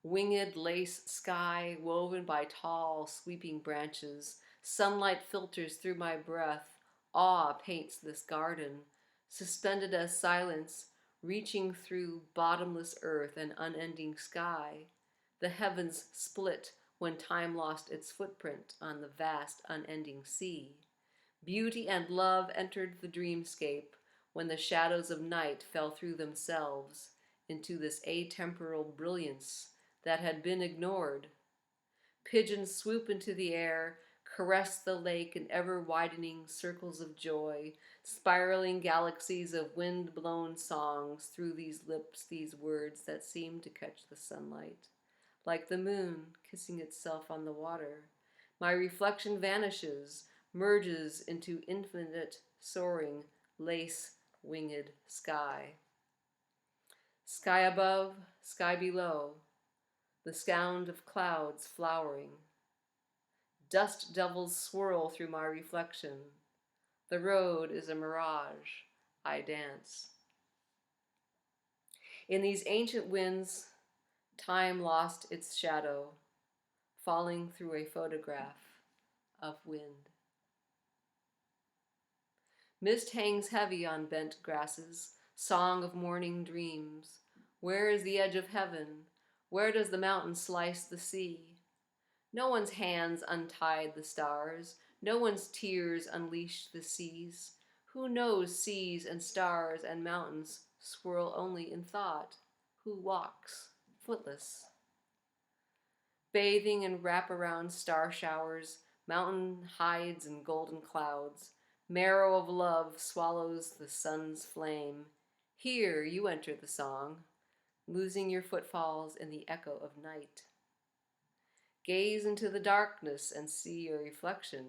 Winged lace sky woven by tall, sweeping branches. Sunlight filters through my breath. Awe paints this garden, suspended as silence, reaching through bottomless earth and unending sky. The heavens split when time lost its footprint on the vast, unending sea. Beauty and love entered the dreamscape when the shadows of night fell through themselves into this atemporal brilliance that had been ignored. Pigeons swoop into the air, caress the lake in ever-widening circles of joy, spiraling galaxies of wind-blown songs through these lips, these words that seem to catch the sunlight. Like the moon kissing itself on the water, my reflection vanishes, merges into infinite, soaring, lace-winged sky. Sky above, sky below, the sound of clouds flowering. Dust devils swirl through my reflection. The road is a mirage. I dance. In these ancient winds, time lost its shadow, falling through a photograph of wind. Mist hangs heavy on bent grasses, song of morning dreams. Where is the edge of heaven? Where does the mountain slice the sea? No one's hands untied the stars. No one's tears unleashed the seas. Who knows seas and stars and mountains swirl only in thought? Who walks footless? Bathing in wraparound star showers, mountain hides and golden clouds. Marrow of love swallows the sun's flame. Here you enter the song, losing your footfalls in the echo of night. Gaze into the darkness and see your reflection.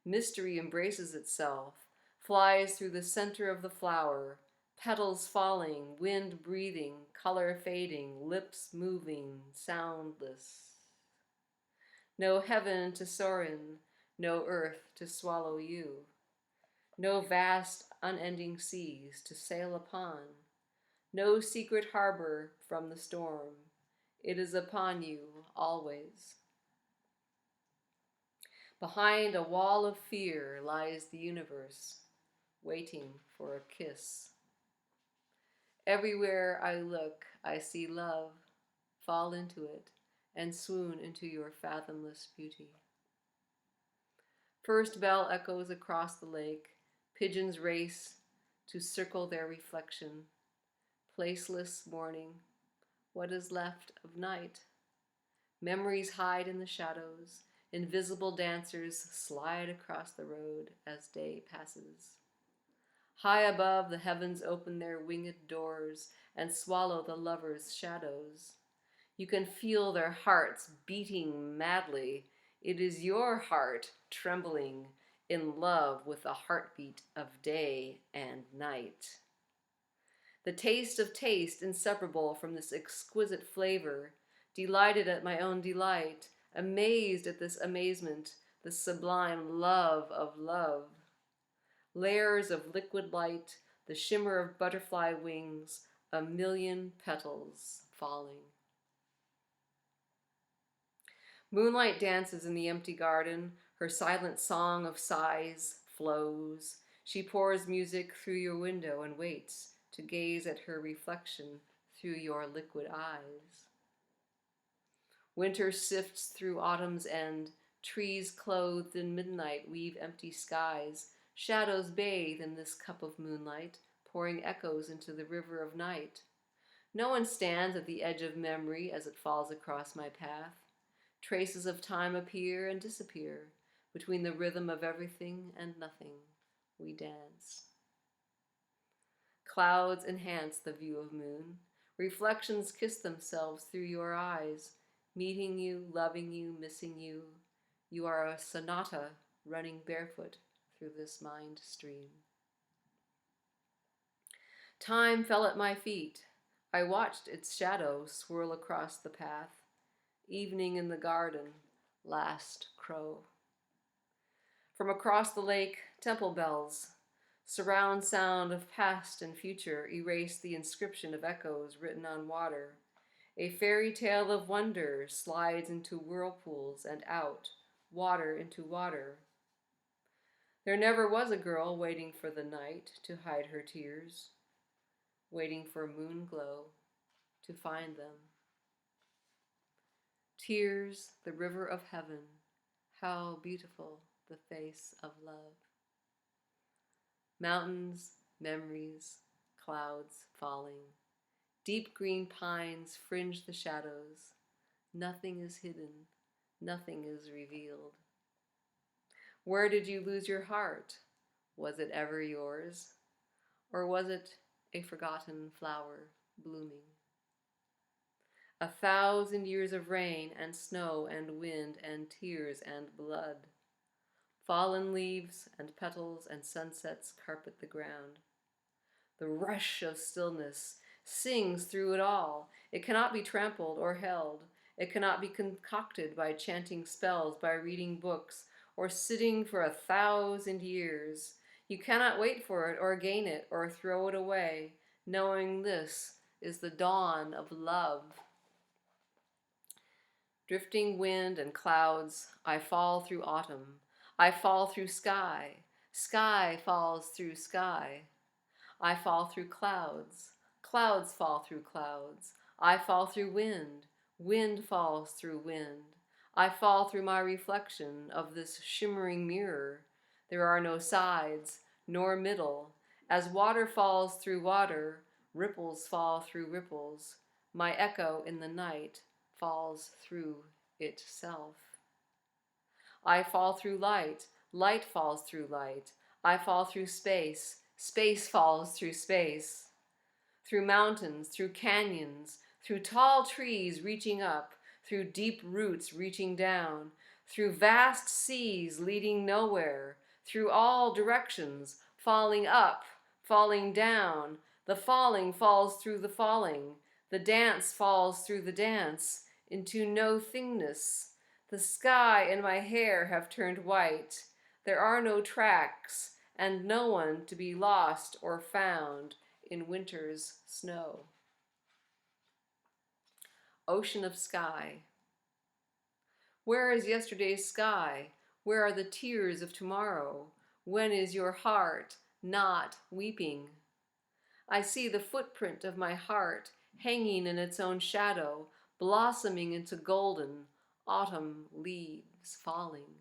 Mystery embraces itself, flies through the center of the flower, petals falling, wind breathing, color fading, lips moving, soundless. No heaven to soar in, no earth to swallow you, no vast unending seas to sail upon, no secret harbor from the storm. It is upon you always. Behind a wall of fear lies the universe, waiting for a kiss. Everywhere I look, I see love, fall into it, and swoon into your fathomless beauty. First bell echoes across the lake, pigeons race to circle their reflection. Placeless morning, what is left of night? Memories hide in the shadows, invisible dancers slide across the road as day passes. High above, the heavens open their winged doors and swallow the lovers' shadows. You can feel their hearts beating madly. It is your heart trembling in love with the heartbeat of day and night. The taste of taste inseparable from this exquisite flavor, delighted at my own delight, amazed at this amazement, the sublime love of love. Layers of liquid light, the shimmer of butterfly wings, a million petals falling. Moonlight dances in the empty garden, her silent song of sighs flows. She pours music through your window and waits to gaze at her reflection through your liquid eyes. Winter sifts through autumn's end, trees clothed in midnight weave empty skies, shadows bathe in this cup of moonlight, pouring echoes into the river of night. No one stands at the edge of memory as it falls across my path. Traces of time appear and disappear. Between the rhythm of everything and nothing, we dance. Clouds enhance the view of moon. Reflections kiss themselves through your eyes, meeting you, loving you, missing you. You are a sonata running barefoot through this mind stream. Time fell at my feet. I watched its shadow swirl across the path. Evening in the garden, last crow. From across the lake, temple bells, surround sound of past and future erase the inscription of echoes written on water. A fairy tale of wonder slides into whirlpools and out, water into water. There never was a girl waiting for the night to hide her tears, waiting for moon glow to find them. Tears, the river of heaven, how beautiful the face of love. Mountains, memories, clouds falling. Deep green pines fringe the shadows. Nothing is hidden, nothing is revealed. Where did you lose your heart? Was it ever yours? Or was it a forgotten flower blooming? 1,000 years of rain and snow and wind and tears and blood. Fallen leaves and petals and sunsets carpet the ground. The rush of stillness sings through it all. It cannot be trampled or held. It cannot be concocted by chanting spells, by reading books, or sitting for 1,000 years. You cannot wait for it or gain it or throw it away, knowing this is the dawn of love. Drifting wind and clouds, I fall through autumn. I fall through sky. Sky falls through sky. I fall through clouds. Clouds fall through clouds. I fall through wind. Wind falls through wind. I fall through my reflection of this shimmering mirror. There are no sides, nor middle. As water falls through water, ripples fall through ripples. My echo in the night falls through itself. I fall through light. Light falls through light. I fall through space. Space falls through space. Through mountains, through canyons, through tall trees reaching up, through deep roots reaching down, through vast seas leading nowhere, through all directions, falling up, falling down. The falling falls through the falling. The dance falls through the dance into no thingness. The sky and my hair have turned white. There are no tracks, and no one to be lost or found in winter's snow. Ocean of sky. Where is yesterday's sky? Where are the tears of tomorrow? When is your heart not weeping? I see the footprint of my heart hanging in its own shadow, blossoming into golden autumn leaves falling.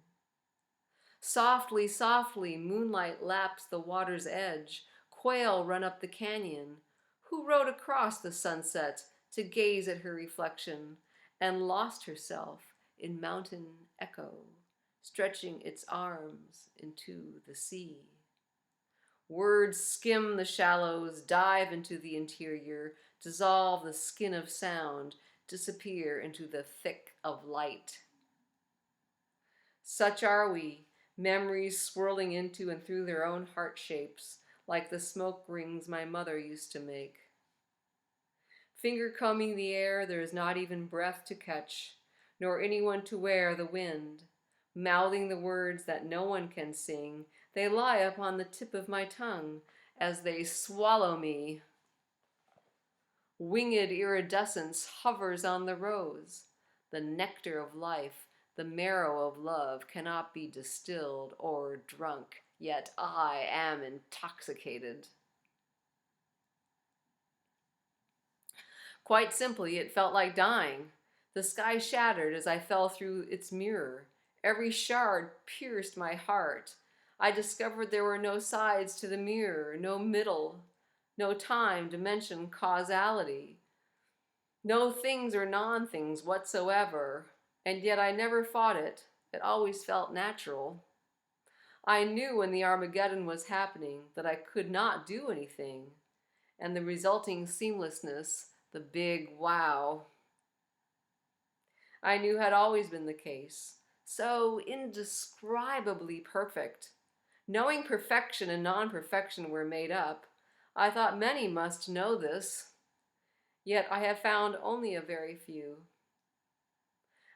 Softly, softly, moonlight laps the water's edge. Quail run up the canyon. Who rode across the sunset to gaze at her reflection and lost herself in mountain echo, stretching its arms into the sea? Words skim the shallows, dive into the interior, dissolve the skin of sound, disappear into the thick of light. Such are we, memories swirling into and through their own heart shapes, like the smoke rings my mother used to make. Finger combing the air, there is not even breath to catch, nor anyone to wear the wind. Mouthing the words that no one can sing, they lie upon the tip of my tongue as they swallow me. Winged iridescence hovers on the rose. The nectar of life, the marrow of love cannot be distilled or drunk, yet I am intoxicated. Quite simply, it felt like dying. The sky shattered as I fell through its mirror. Every shard pierced my heart. I discovered there were no sides to the mirror, no middle, no time, dimension, causality, no things or non-things whatsoever. And yet I never fought it. It always felt natural. I knew when the Armageddon was happening that I could not do anything, and the resulting seamlessness, the big wow, I knew had always been the case. So indescribably perfect. Knowing perfection and non-perfection were made up, I thought many must know this, yet I have found only a very few.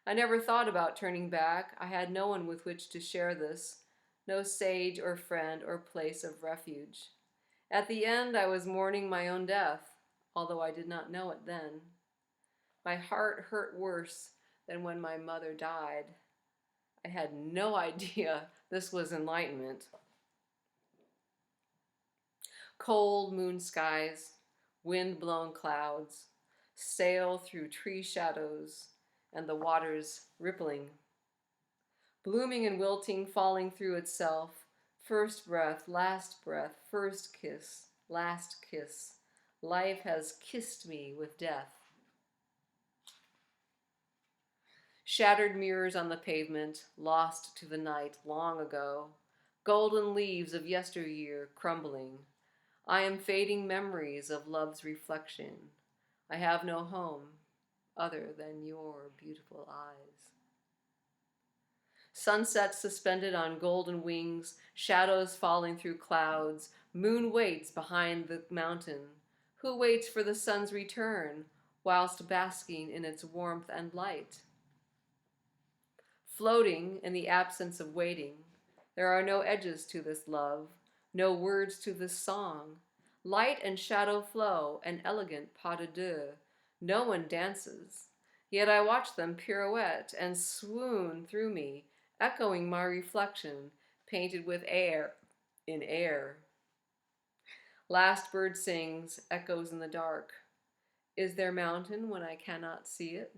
I never thought about turning back. I had no one with which to share this, no sage or friend or place of refuge. At the end, I was mourning my own death, although I did not know it then. My heart hurt worse than when my mother died. I had no idea this was enlightenment. Cold moon skies, wind-blown clouds, sail through tree shadows, and the waters rippling. Blooming and wilting, falling through itself, first breath, first kiss, last kiss. Life has kissed me with death. Shattered mirrors on the pavement, lost to the night long ago. Golden leaves of yesteryear crumbling. I am fading memories of love's reflection. I have no home other than your beautiful eyes. Sunset suspended on golden wings, shadows falling through clouds. Moon waits behind the mountain. Who waits for the sun's return whilst basking in its warmth and light? Floating in the absence of waiting, there are no edges to this love, no words to this song. Light and shadow flow, an elegant pas de deux. No one dances, yet I watch them pirouette and swoon through me, echoing my reflection, painted with air in air. Last bird sings, echoes in the dark. Is there mountain when I cannot see it?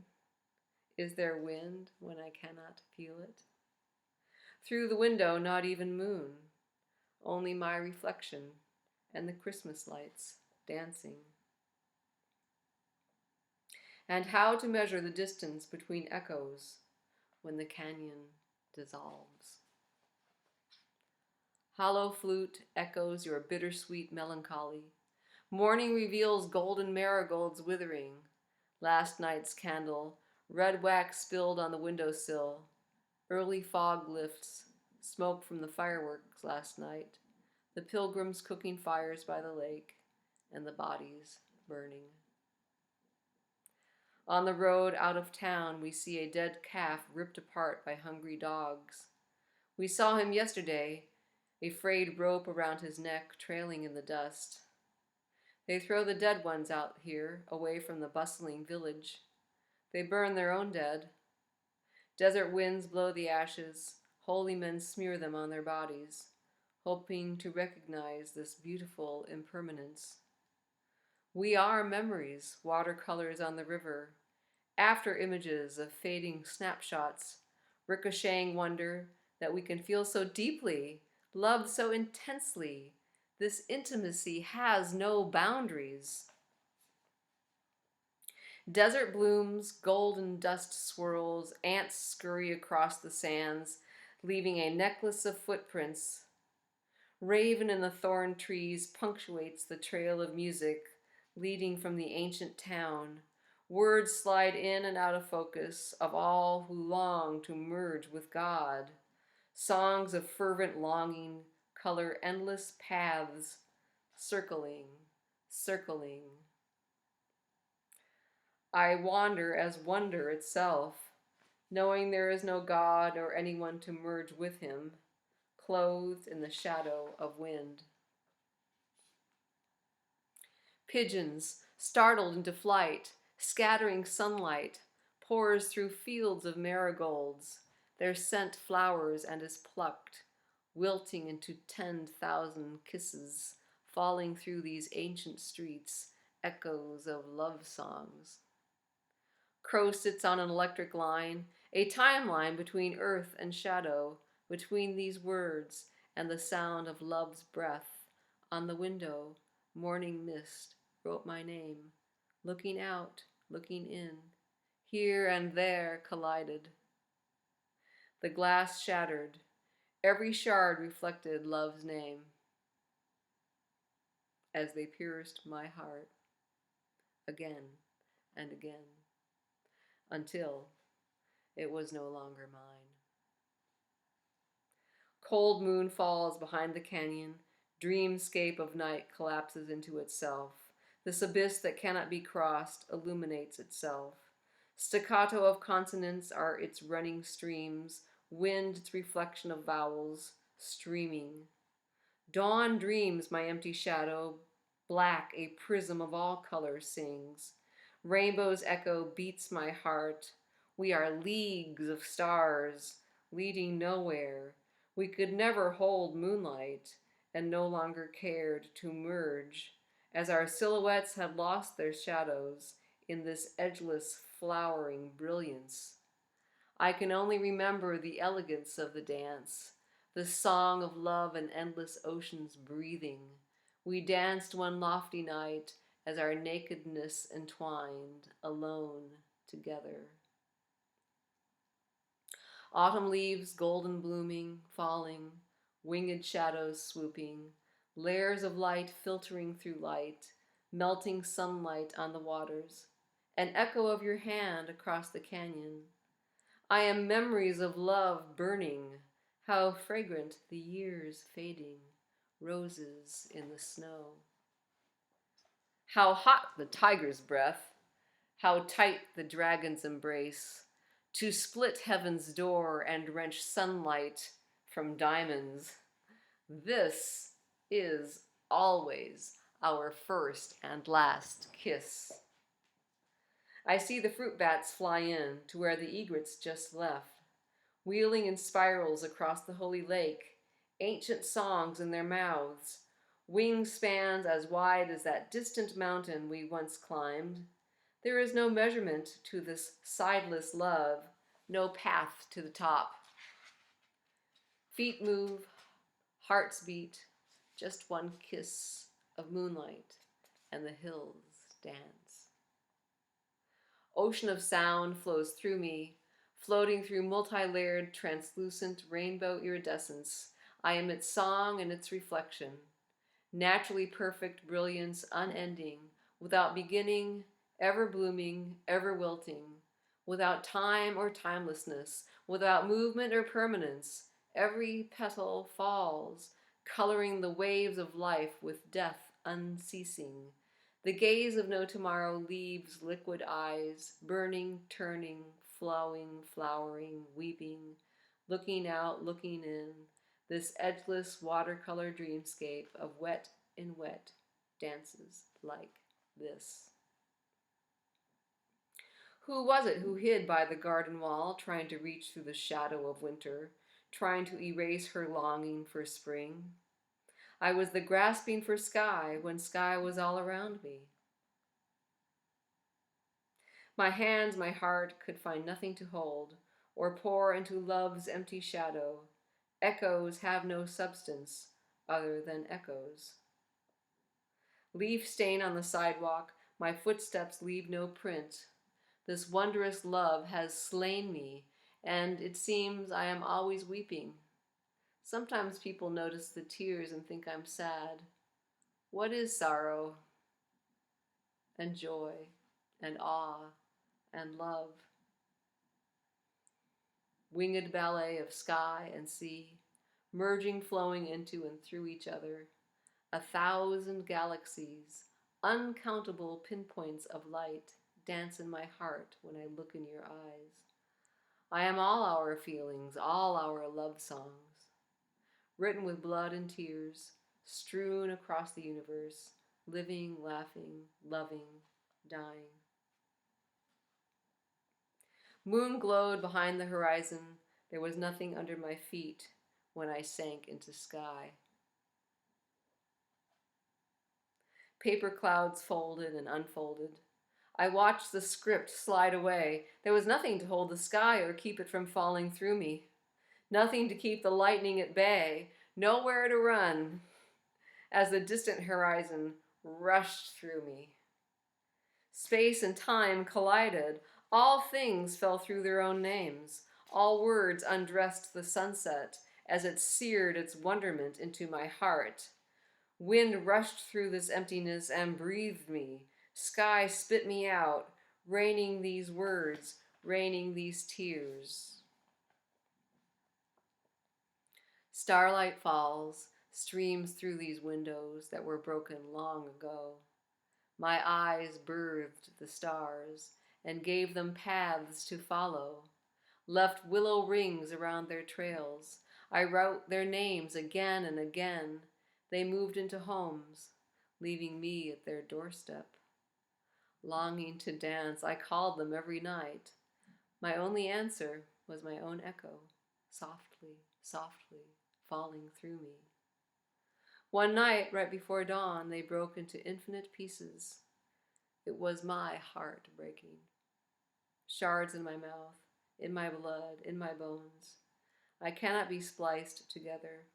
Is there wind when I cannot feel it? Through the window, not even moon, only my reflection and the Christmas lights dancing. And how to measure the distance between echoes when the canyon dissolves. Hollow flute echoes your bittersweet melancholy. Morning reveals golden marigolds withering. Last night's candle Red wax spilled on the windowsill. Early fog lifts, smoke from the fireworks last night, the pilgrims cooking fires by the lake, and the bodies burning. On the road out of town, we see a dead calf ripped apart by hungry dogs. We saw him yesterday, a frayed rope around his neck trailing in the dust. They throw the dead ones out here, away from the bustling village. They burn their own dead. Desert winds blow the ashes. Holy men smear them on their bodies, hoping to recognize this beautiful impermanence. We are memories, watercolors on the river, after images of fading snapshots, ricocheting wonder that we can feel so deeply, love so intensely. This intimacy has no boundaries. Desert blooms, golden dust swirls, ants scurry across the sands, leaving a necklace of footprints. Raven in the thorn trees punctuates the trail of music leading from the ancient town. Words slide in and out of focus of all who long to merge with God. Songs of fervent longing color endless paths, circling, circling. I wander as wonder itself, knowing there is no God or anyone to merge with him, clothed in the shadow of wind. Pigeons, startled into flight, scattering sunlight, pours through fields of marigolds. Their scent flowers and is plucked, wilting into 10,000 kisses, falling through these ancient streets, echoes of love songs. Crow sits on an electric line, a timeline between earth and shadow, between these words and the sound of love's breath. On the window, morning mist wrote my name, looking out, looking in, here and there collided. The glass shattered, every shard reflected love's name as they pierced my heart again and again, until it was no longer mine. Cold moon falls behind the canyon. Dreamscape of night collapses into itself. This abyss that cannot be crossed illuminates itself. Staccato of consonants are its running streams, wind its reflection of vowels, streaming. Dawn dreams my empty shadow, black a prism of all colors sings. Rainbow's echo beats my heart. We are leagues of stars, leading nowhere. We could never hold moonlight, and no longer cared to merge, as our silhouettes had lost their shadows in this edgeless, flowering brilliance. I can only remember the elegance of the dance, the song of love and endless oceans breathing. We danced one lofty night as our nakedness entwined, alone, together. Autumn leaves golden blooming, falling, winged shadows swooping, layers of light filtering through light, melting sunlight on the waters, an echo of your hand across the canyon. I am memories of love burning, how fragrant the years fading, roses in the snow. How hot the tiger's breath, how tight the dragon's embrace, to split heaven's door and wrench sunlight from diamonds. This is always our first and last kiss. I see the fruit bats fly in to where the egrets just left, wheeling in spirals across the holy lake, ancient songs in their mouths, wingspans as wide as that distant mountain we once climbed. There is no measurement to this sideless love, no path to the top. Feet move, hearts beat, just one kiss of moonlight, and the hills dance. Ocean of sound flows through me, floating through multi-layered, translucent rainbow iridescence. I am its song and its reflection. Naturally perfect brilliance, unending, without beginning, ever blooming, ever wilting. without time or timelessness, without movement or permanence. Every petal falls, coloring the waves of life with death unceasing. The gaze of no tomorrow leaves liquid eyes, burning, turning, flowing, flowering, weeping, looking out, looking in, this edgeless watercolor dreamscape of wet in wet dances like this. Who was it who hid by the garden wall, trying to reach through the shadow of winter, trying to erase her longing for spring? I was the grasping for sky when sky was all around me. My hands, my heart could find nothing to hold, or pour into love's empty shadow. Echoes have no substance other than echoes. Leaf stain on the sidewalk, my footsteps leave no print. This wondrous love has slain me, and it seems I am always weeping. Sometimes people notice the tears and think I'm sad. What is sorrow and joy and awe and love? Winged ballet of sky and sea, merging, flowing into and through each other. 1,000 galaxies, uncountable pinpoints of light dance in my heart when I look in your eyes. I am all our feelings, all our love songs, written with blood and tears, strewn across the universe, living, laughing, loving, dying. Moon glowed behind the horizon. There was nothing under my feet when I sank into sky. Paper clouds folded and unfolded. I watched the script slide away. There was nothing to hold the sky or keep it from falling through me. Nothing to keep the lightning at bay. Nowhere to run as the distant horizon rushed through me. Space and time collided. All things fell through their own names. All words undressed the sunset as it seared its wonderment into my heart. Wind rushed through this emptiness and breathed me. Sky spit me out, raining these words, raining these tears. Starlight falls, streams through these windows that were broken long ago. My eyes birthed the stars and gave them paths to follow, left willow rings around their trails. I wrote their names again and again. They moved into homes, leaving me at their doorstep. Longing to dance, I called them every night. My only answer was my own echo, softly, softly, falling through me. One night, right before dawn, they broke into infinite pieces. It was my heart breaking. Shards in my mouth, in my blood, in my bones. I cannot be spliced together.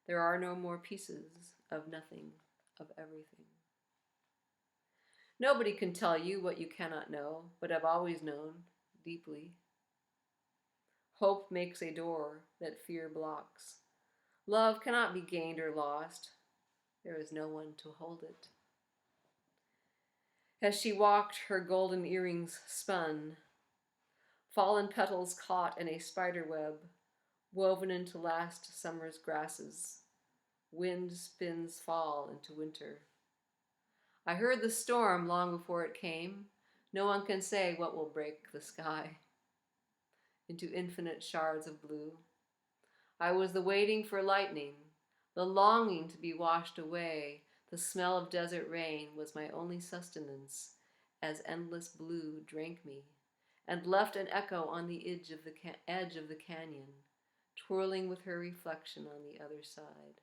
There are no more pieces of nothing, of everything. Nobody can tell you what you cannot know, but have always known deeply. Hope makes a door that fear blocks. Love cannot be gained or lost. There is no one to hold it. As she walked, her golden earrings spun. Fallen petals caught in a spider web, woven into last summer's grasses. Wind spins fall into winter. I heard the storm long before it came. No one can say what will break the sky into infinite shards of blue. I was the waiting for lightning, the longing to be washed away. The smell of desert rain was my only sustenance as endless blue drank me and left an echo on the edge of the canyon, twirling with her reflection on the other side.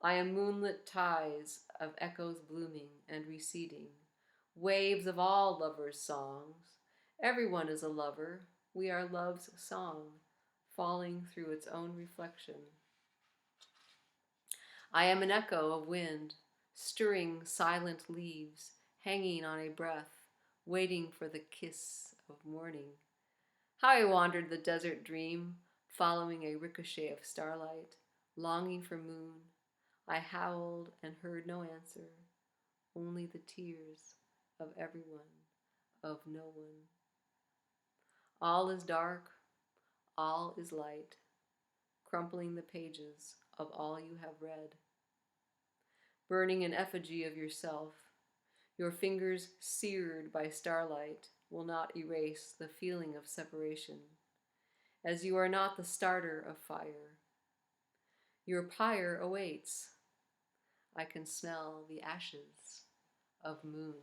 I am moonlit ties of echoes blooming and receding, waves of all lovers' songs. Everyone is a lover. We are love's song, falling through its own reflection. I am an echo of wind, stirring silent leaves, hanging on a breath, waiting for the kiss of morning. How I wandered the desert dream, following a ricochet of starlight, longing for moon. I howled and heard no answer, only the tears of everyone, of no one. All is dark, all is light, crumpling the pages of all you have read. Burning an effigy of yourself, your fingers seared by starlight will not erase the feeling of separation, as you are not the starter of fire. Your pyre awaits. I can smell the ashes of moon.